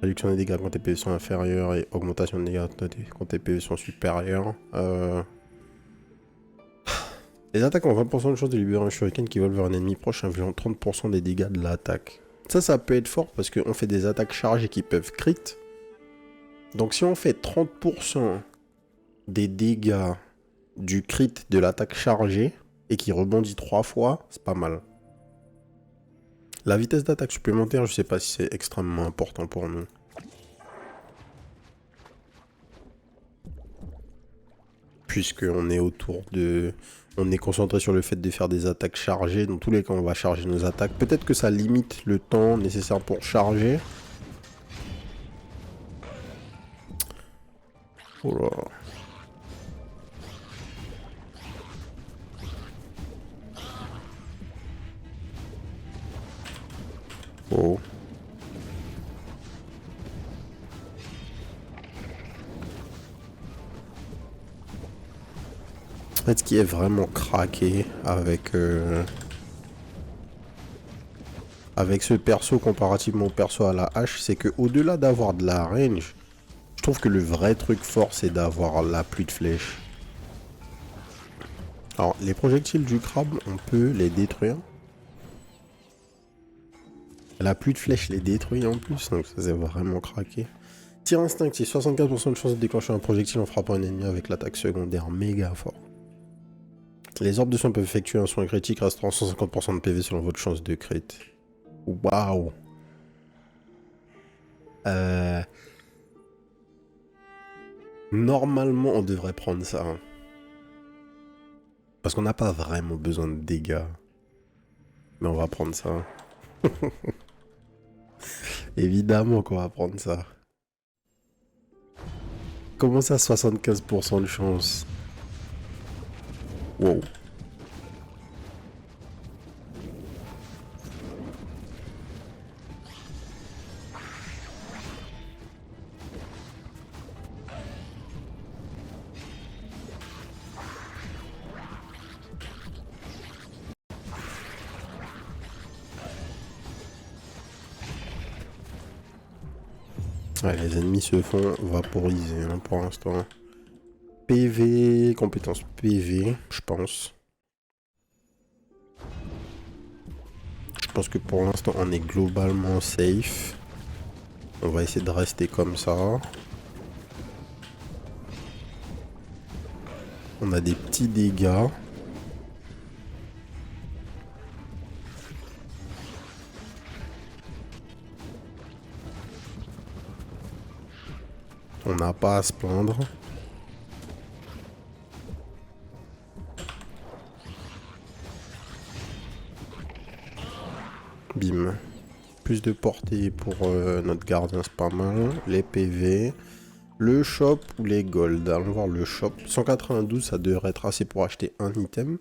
Réduction des dégâts quand tes PV sont inférieurs et augmentation des dégâts quand tes PV sont supérieurs. Les attaques ont 20% de chance de libérer un shuriken qui vole vers un ennemi proche, infligeant 30% des dégâts de l'attaque. Ça peut être fort parce qu'on fait des attaques chargées qui peuvent crit. Donc si on fait 30% des dégâts du crit de l'attaque chargée, et qui rebondit 3 fois, c'est pas mal. La vitesse d'attaque supplémentaire, je sais pas si c'est extrêmement important pour nous. Puisqu'on est autour de... On est concentré sur le fait de faire des attaques chargées. Dans tous les cas, on va charger nos attaques. Peut-être que ça limite le temps nécessaire pour charger. Oh là. Oh. En fait, ce qui est vraiment craqué avec ce perso comparativement au perso à la hache, c'est que au-delà d'avoir de la range, je trouve que le vrai truc fort, c'est d'avoir la pluie de flèches. Alors, les projectiles du crabe, on peut les détruire. La pluie de flèches les détruit en plus, donc ça c'est vraiment craqué. Tir instinctif, 75% de chance de déclencher un projectile en frappant un ennemi avec l'attaque secondaire, méga fort. Les orbes de soin peuvent effectuer un soin critique restaurant 150% de PV selon votre chance de crit. Waouh. Normalement, on devrait prendre ça. Hein. Parce qu'on n'a pas vraiment besoin de dégâts. Mais on va prendre ça. Évidemment qu'on va prendre ça. Comment ça, 75% de chance? Wow. Ouais, les ennemis se font vaporiser hein, pour l'instant. PV, compétence PV, je pense. Je pense que pour l'instant on est globalement safe. On va essayer de rester comme ça. On a des petits dégâts. On n'a pas à se plaindre. Bim. Plus de portée pour notre gardien, c'est pas mal. Les PV. Le shop ou les gold. Allons voir le shop. 192, ça devrait être assez pour acheter un item.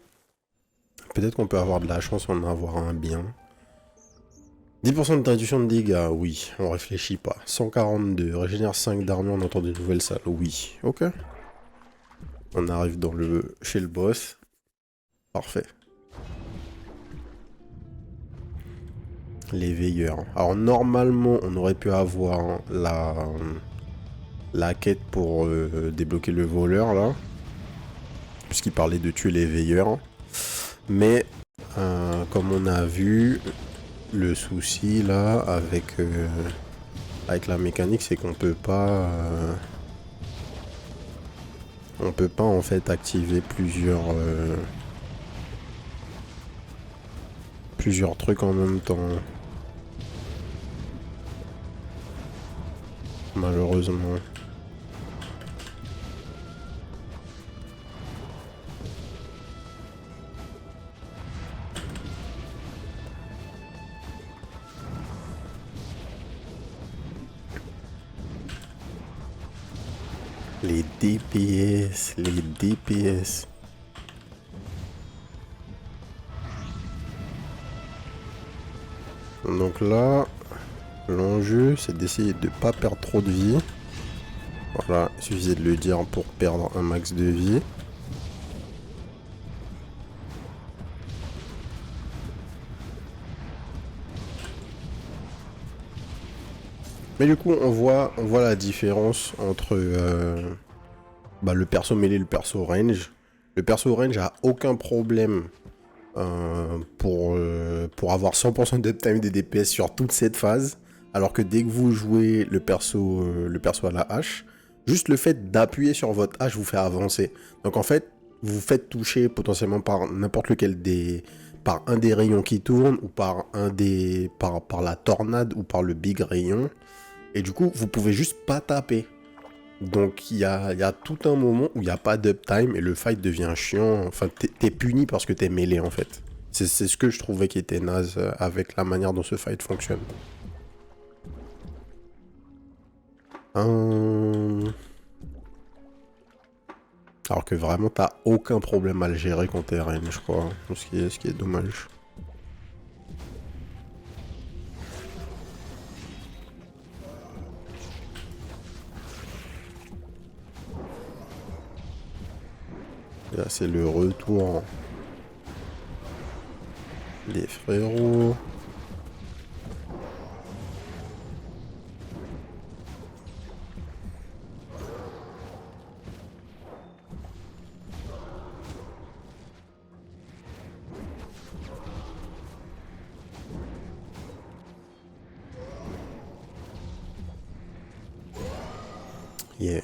Peut-être qu'on peut avoir de la chance en avoir un bien. 10% de réduction de dégâts, oui, on réfléchit pas. 142, régénère 5 d'armure en entend de nouvelles salles, oui, ok. On arrive chez le boss. Parfait. Les veilleurs. Alors normalement, on aurait pu avoir la quête pour débloquer le voleur, là. Puisqu'il parlait de tuer les veilleurs. Mais, comme on a vu... Le souci là avec la mécanique, c'est qu'on peut pas en fait activer plusieurs trucs en même temps, malheureusement. Les DPS, les DPS. Donc là, l'enjeu, c'est d'essayer de pas perdre trop de vie. Voilà, il suffisait de le dire pour perdre un max de vie. Mais du coup, on voit la différence entre le perso mêlé et le perso range. Le perso range a aucun problème pour avoir 100% d'uptime des DPS sur toute cette phase. Alors que dès que vous jouez le perso à la hache, juste le fait d'appuyer sur votre hache vous fait avancer. Donc en fait, vous vous faites toucher potentiellement par n'importe lequel des... par un des rayons qui tournent, ou par un des... par la tornade, ou par le big rayon. Et du coup, vous pouvez juste pas taper. Donc il y a tout un moment où il n'y a pas d'uptime et le fight devient chiant. Enfin, t'es puni parce que t'es mêlé en fait. C'est ce que je trouvais qui était naze avec la manière dont ce fight fonctionne. Alors que vraiment t'as aucun problème à le gérer quand t'es reine, je crois. Ce qui est dommage. Là c'est le retour des frérots. Yeah.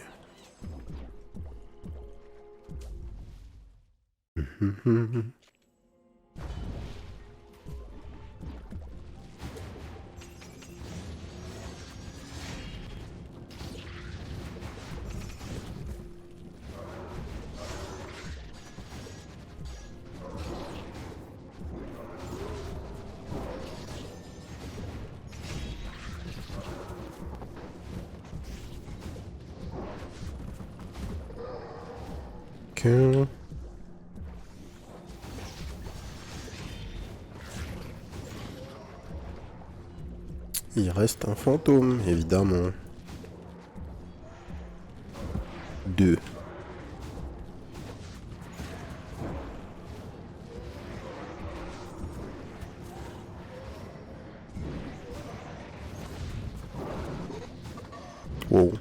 Ok. Il reste un fantôme, évidemment. 2. Wow.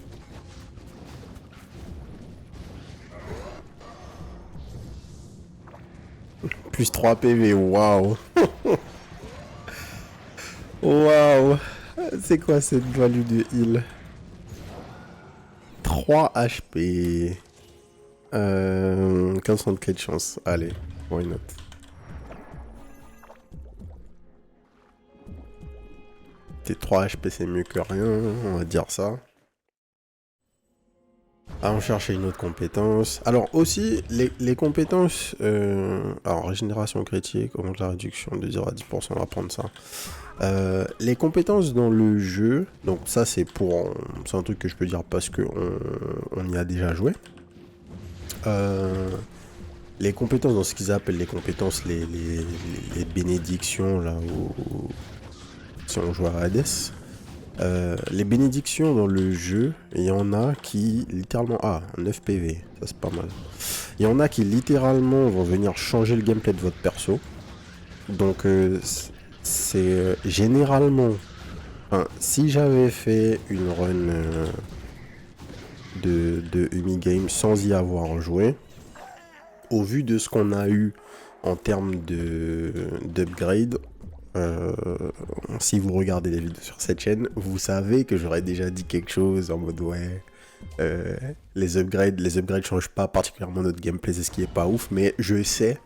Plus 3 PV, waouh. Waouh. C'est quoi cette value de heal? 3 HP. 15 de chance. Allez, why not? Tes 3 HP c'est mieux que rien, on va dire ça. Allons chercher une autre compétence. Alors aussi, les compétences... alors, régénération critique, augmente la réduction de 0 à 10%, on va prendre ça. Les compétences dans le jeu, donc ça c'est pour... c'est un truc que je peux dire parce qu'on on y a déjà joué. Les compétences dans ce qu'ils appellent les compétences, les bénédictions, là où... si on joue à Hades. Les bénédictions dans le jeu, il y en a qui littéralement... Ah, 9 PV, ça c'est pas mal. Il y en a qui littéralement vont venir changer le gameplay de votre perso. Donc c'est généralement... Enfin, si j'avais fait une run de Umi Game sans y avoir joué, au vu de ce qu'on a eu en termes d'upgrade, si vous regardez les vidéos sur cette chaîne, vous savez que j'aurais déjà dit quelque chose en mode ouais, les upgrades changent pas particulièrement notre gameplay, c'est ce qui est pas ouf, mais je sais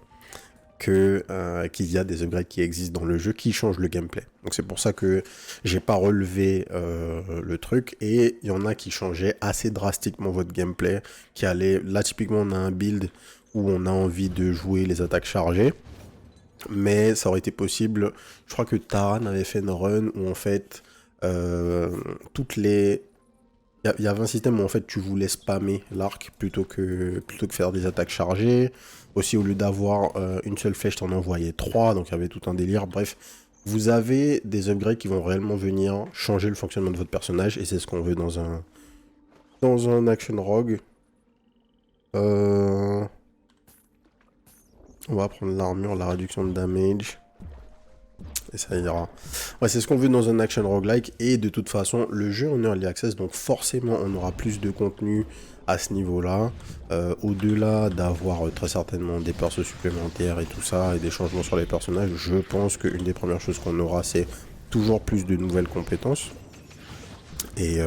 que qu'il y a des upgrades qui existent dans le jeu qui changent le gameplay. Donc c'est pour ça que j'ai pas relevé le truc, et il y en a qui changeaient assez drastiquement votre gameplay, qui allait là typiquement on a un build où on a envie de jouer les attaques chargées. Mais ça aurait été possible, je crois que Taran avait fait une run où en fait, toutes les... Il y avait un système où en fait tu voulais spammer l'arc plutôt que faire des attaques chargées. Aussi au lieu d'avoir une seule flèche, t'en envoyais 3, donc il y avait tout un délire. Bref, vous avez des upgrades qui vont réellement venir changer le fonctionnement de votre personnage, et c'est ce qu'on veut dans un action rogue. On va prendre l'armure, la réduction de damage. Et ça ira. Ouais, c'est ce qu'on veut dans un action roguelike. Et de toute façon, le jeu en early access, donc forcément, on aura plus de contenu à ce niveau-là. Au-delà d'avoir très certainement des persos supplémentaires et tout ça, et des changements sur les personnages, je pense qu'une des premières choses qu'on aura, c'est toujours plus de nouvelles compétences. Et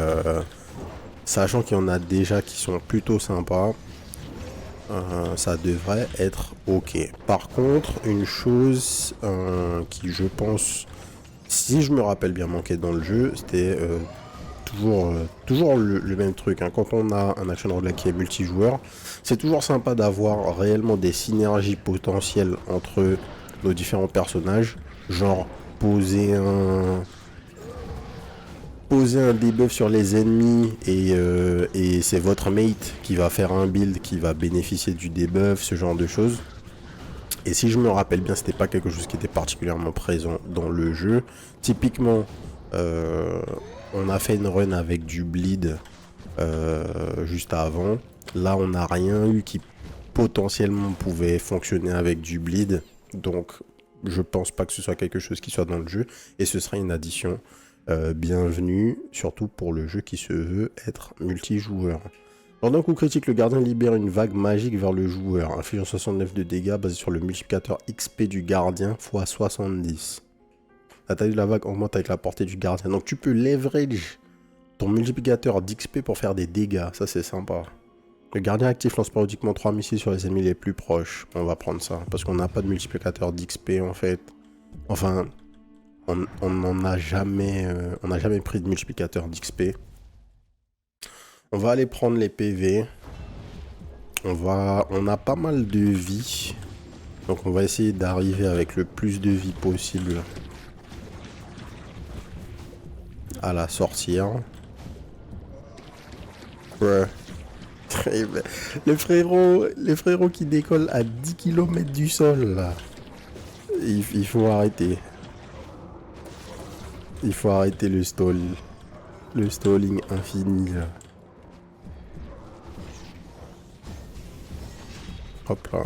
sachant qu'il y en a déjà qui sont plutôt sympas. ça devrait être ok. Par contre, une chose qui je pense, si je me rappelle bien, manquait dans le jeu, c'était toujours le même truc. Hein. Quand on a un action roguelike qui est multijoueur, c'est toujours sympa d'avoir réellement des synergies potentielles entre nos différents personnages. Genre poser un debuff sur les ennemis et c'est votre mate qui va faire un build qui va bénéficier du debuff, ce genre de choses. Et si je me rappelle bien, c'était pas quelque chose qui était particulièrement présent dans le jeu. Typiquement, on a fait une run avec du bleed juste avant. Là, on n'a rien eu qui potentiellement pouvait fonctionner avec du bleed. Donc, je pense pas que ce soit quelque chose qui soit dans le jeu. Et ce sera une addition bienvenue, surtout pour le jeu qui se veut être multijoueur. Lors d'un coup critique, le gardien libère une vague magique vers le joueur, infligeant 69 de dégâts basé sur le multiplicateur XP du gardien x 70. La taille de la vague augmente avec la portée du gardien. Donc tu peux leverage ton multiplicateur d'XP pour faire des dégâts, ça c'est sympa. Le gardien actif lance périodiquement 3 missiles sur les ennemis les plus proches. On va prendre ça, parce qu'on n'a pas de multiplicateur d'XP en fait. Enfin, on n'a jamais pris de multiplicateur d'XP. On va aller prendre les PV. On a pas mal de vie. Donc on va essayer d'arriver avec le plus de vie possible à la sortir. Ouais. Les frérots qui décollent à 10 km du sol là. Il faut arrêter. Il faut arrêter le stall. Le stalling infini là. Hop là.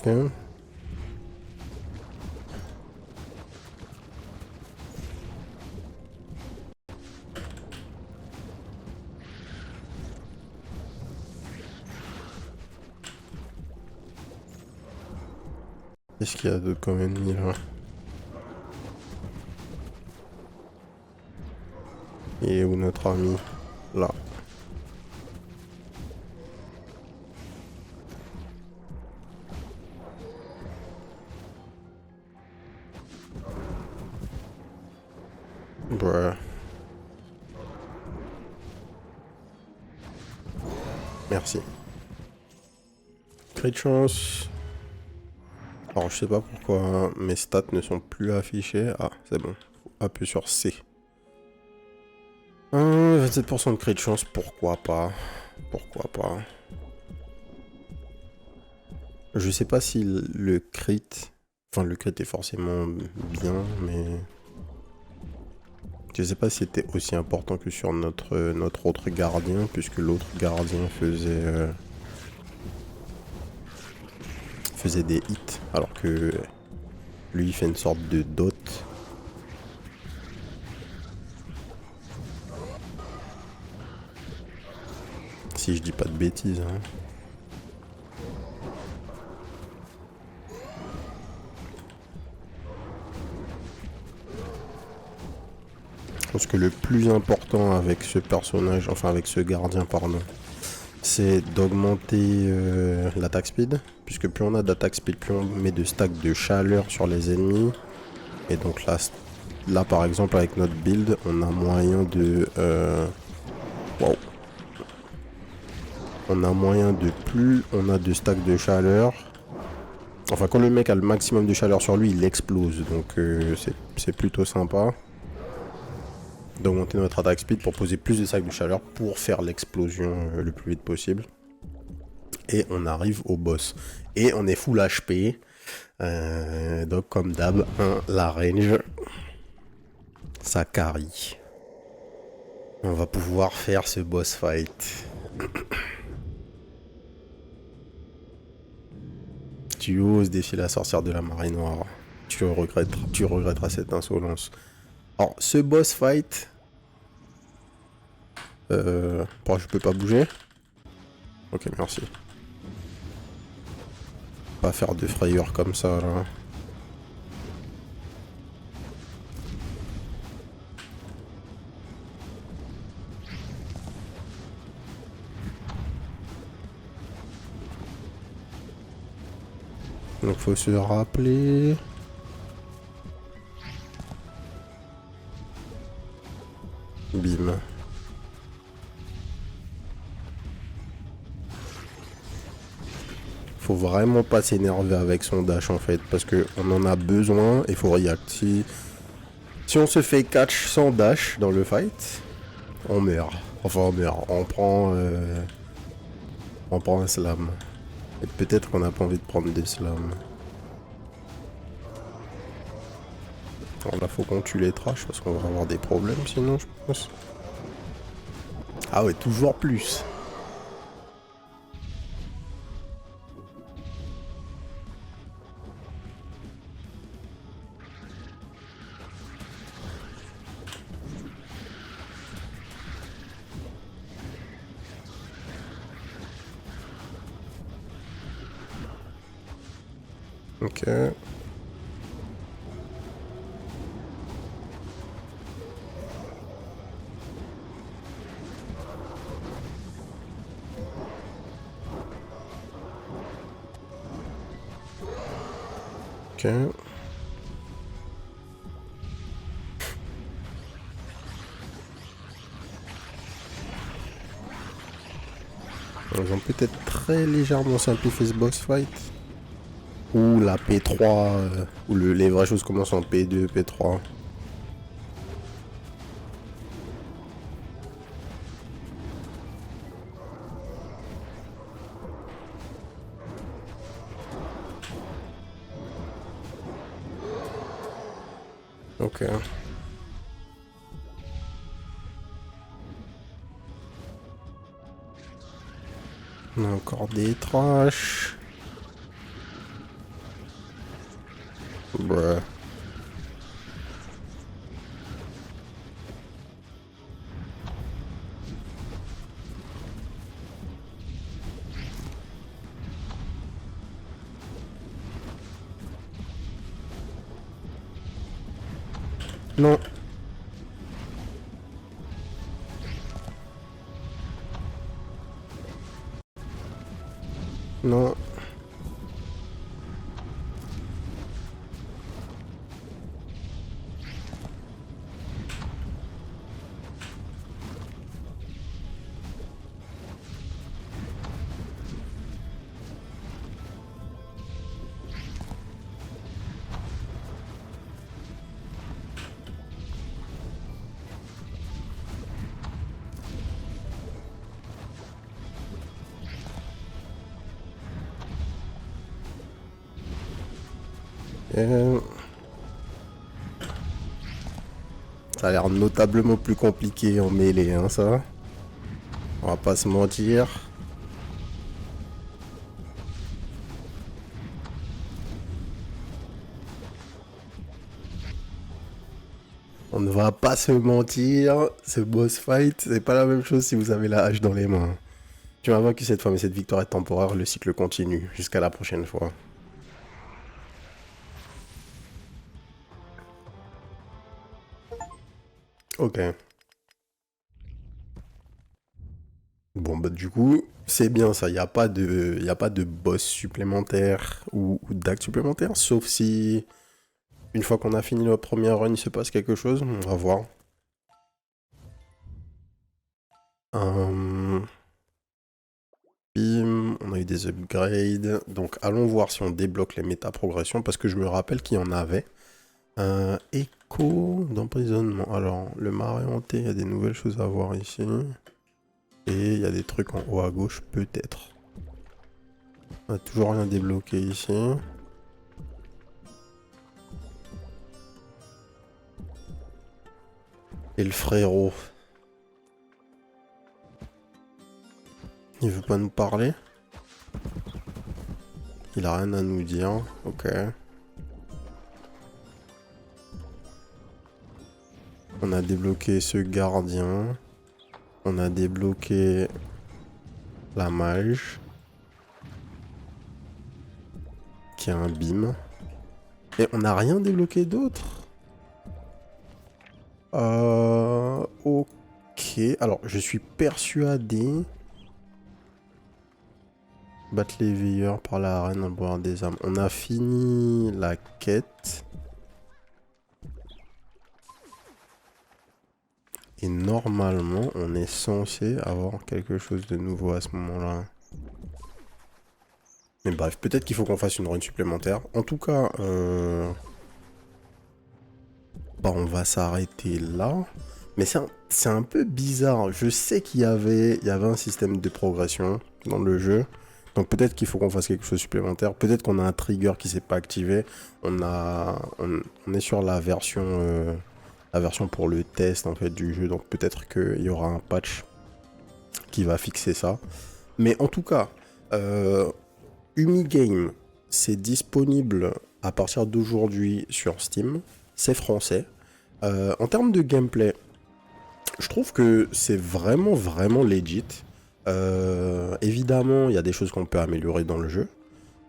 Okay. Qu'est-ce qu'il y a d'autre comme ennemi là? Et où notre ami? Là. Ouais. Merci. Crit de chance. Alors je sais pas pourquoi mes stats ne sont plus affichées. Ah, c'est bon. Appuie sur C. 27% de crit de chance, pourquoi pas? Pourquoi pas? Je sais pas si le crit... Enfin, le crit est forcément bien, mais... Je sais pas si c'était aussi important que sur notre autre gardien, puisque l'autre gardien faisait des hits, alors que lui il fait une sorte de dot. Si je dis pas de bêtises, hein. Je pense que le plus important avec ce personnage, enfin avec ce gardien, pardon, c'est d'augmenter l'attaque speed. Puisque plus on a d'attaque speed, plus on met de stack de chaleur sur les ennemis. Et donc là par exemple avec notre build, on a moyen de... Wow. On a moyen de plus on a de stack de chaleur. Enfin quand le mec a le maximum de chaleur sur lui, il explose. Donc c'est plutôt sympa d'augmenter notre attaque speed pour poser plus de sacs de chaleur pour faire l'explosion le plus vite possible. Et on arrive au boss. Et on est full HP. Donc comme d'hab, la range, ça carry. On va pouvoir faire ce boss fight. Tu oses défier la sorcière de la marée noire. Tu regretteras cette insolence. Alors, ce boss fight... Bon, je peux pas bouger. Ok, merci. Pas faire de frayeur comme ça, là. Donc faut se rappeler. Bim. Faut vraiment pas s'énerver avec son dash en fait, parce que on en a besoin et faut react. Si on se fait catch sans dash dans le fight, on meurt. Enfin on meurt. On prend un slam. Et peut-être qu'on n'a pas envie de prendre des slams. Alors là faut qu'on tue les trash parce qu'on va avoir des problèmes sinon je pense. Ah ouais, toujours plus. Ok. Ok. Ils ont peut-être très légèrement simplifié ce boss fight. Ou la P3, où les vraies choses commencent en P2, P3. Ok. On a encore des trash. Bruh. Non. Non. Euh, Ça a l'air notablement plus compliqué en mêlée, hein, ça. On va pas se mentir. On ne va pas se mentir. Ce boss fight, c'est pas la même chose si vous avez la hache dans les mains. Tu m'as vaincu cette fois, mais cette victoire est temporaire. Le cycle continue. Jusqu'à la prochaine fois. Ok. Bon, bah du coup, c'est bien ça. Y a pas de boss supplémentaire ou d'acte supplémentaire. Sauf si, une fois qu'on a fini notre première run, il se passe quelque chose. On va voir. Bim, on a eu des upgrades. Donc allons voir si on débloque les méta-progressions. Parce que je me rappelle qu'il y en avait. Écho d'emprisonnement. Alors, le marais hanté, il y a des nouvelles choses à voir ici. Et il y a des trucs en haut à gauche, peut-être. On a toujours rien débloqué ici. Et le frérot. Il veut pas nous parler. Il a rien à nous dire. Ok. On a débloqué ce gardien. On a débloqué la mage. Qui a un bim. Et on n'a rien débloqué d'autre. Ok. Alors, je suis persuadé. Battre les veilleurs par la arène dans le boire des âmes. On a fini la quête. Et normalement, on est censé avoir quelque chose de nouveau à ce moment-là. Mais bref, peut-être qu'il faut qu'on fasse une run supplémentaire. En tout cas, on va s'arrêter là. Mais c'est un peu bizarre. Je sais qu'il y avait un système de progression dans le jeu. Donc peut-être qu'il faut qu'on fasse quelque chose de supplémentaire. Peut-être qu'on a un trigger qui s'est pas activé. On est sur la version pour le test en fait du jeu. Donc peut-être qu'il y aura un patch qui va fixer ça. Mais en tout cas, Umi Game, c'est disponible à partir d'aujourd'hui sur Steam. C'est français. En termes de gameplay, je trouve que c'est vraiment legit. Évidemment, il y a des choses qu'on peut améliorer dans le jeu.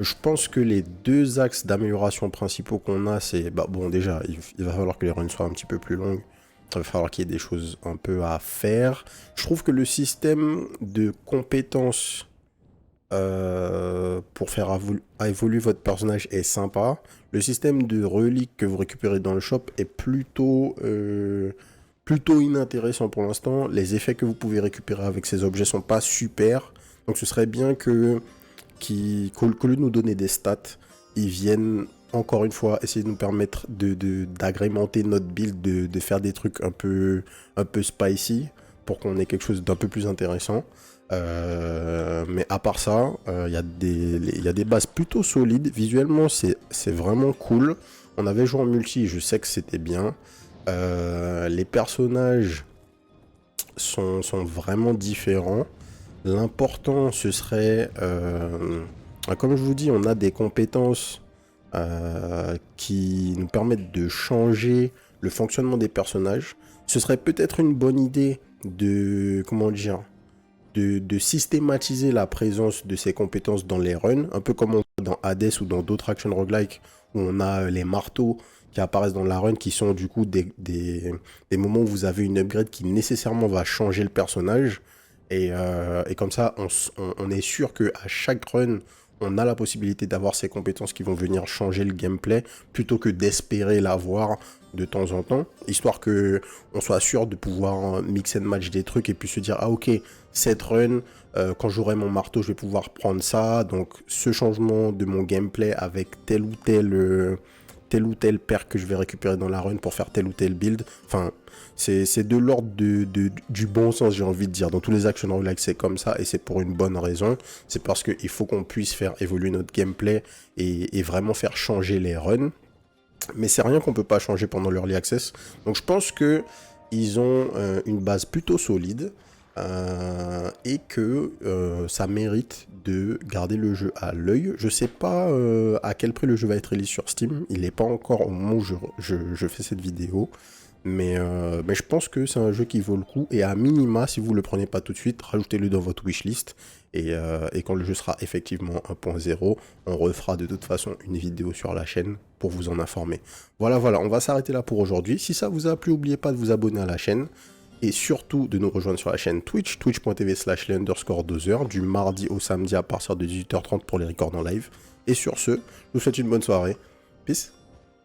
Je pense que les deux axes d'amélioration principaux qu'on a, c'est... bon, déjà, il va falloir que les runs soient un petit peu plus longues. Il va falloir qu'il y ait des choses un peu à faire. Je trouve que le système de compétences pour faire évoluer votre personnage est sympa. Le système de reliques que vous récupérez dans le shop est plutôt inintéressant pour l'instant. Les effets que vous pouvez récupérer avec ces objets sont pas super. Donc ce serait bien qu'au lieu de nous donner des stats, ils viennent encore une fois essayer de nous permettre d'agrémenter notre build, de faire des trucs un peu spicy pour qu'on ait quelque chose d'un peu plus intéressant. Mais à part ça, il y a des bases plutôt solides. Visuellement, c'est vraiment cool. On avait joué en multi, je sais que c'était bien. Les personnages sont vraiment différents. L'important, ce serait... comme je vous dis, on a des compétences qui nous permettent de changer le fonctionnement des personnages. Ce serait peut-être une bonne idée de... Comment dire, de systématiser la présence de ces compétences dans les runs, un peu comme on voit dans Hades ou dans d'autres action roguelike où on a les marteaux qui apparaissent dans la run, qui sont du coup des moments où vous avez une upgrade qui nécessairement va changer le personnage. Et comme ça, on est sûr qu'à chaque run, on a la possibilité d'avoir ces compétences qui vont venir changer le gameplay, plutôt que d'espérer l'avoir de temps en temps, histoire que on soit sûr de pouvoir mix and match des trucs et puis se dire, ah ok, cette run, quand j'aurai mon marteau, je vais pouvoir prendre ça, donc ce changement de mon gameplay avec tel ou tel perk que je vais récupérer dans la run pour faire tel ou tel build. Enfin, c'est de l'ordre du bon sens, j'ai envie de dire. Dans tous les action roguelike, c'est comme ça et c'est pour une bonne raison. C'est parce qu'il faut qu'on puisse faire évoluer notre gameplay et vraiment faire changer les runs. Mais c'est rien qu'on peut pas changer pendant l'early access. Donc je pense que ils ont une base plutôt solide. Et que ça mérite de garder le jeu à l'œil. Je sais pas à quel prix le jeu va être release sur Steam. Il n'est pas encore au moment où je fais cette vidéo. Mais je pense que c'est un jeu qui vaut le coup. Et à minima, si vous ne le prenez pas tout de suite, rajoutez-le dans votre wishlist. Et quand le jeu sera effectivement 1.0, on refera de toute façon une vidéo sur la chaîne pour vous en informer. Voilà, on va s'arrêter là pour aujourd'hui. Si ça vous a plu, n'oubliez pas de vous abonner à la chaîne. Et surtout de nous rejoindre sur la chaîne Twitch, twitch.tv/les_dozers, du mardi au samedi à partir de 18h30 pour les records en live. Et sur ce, je vous souhaite une bonne soirée. Peace.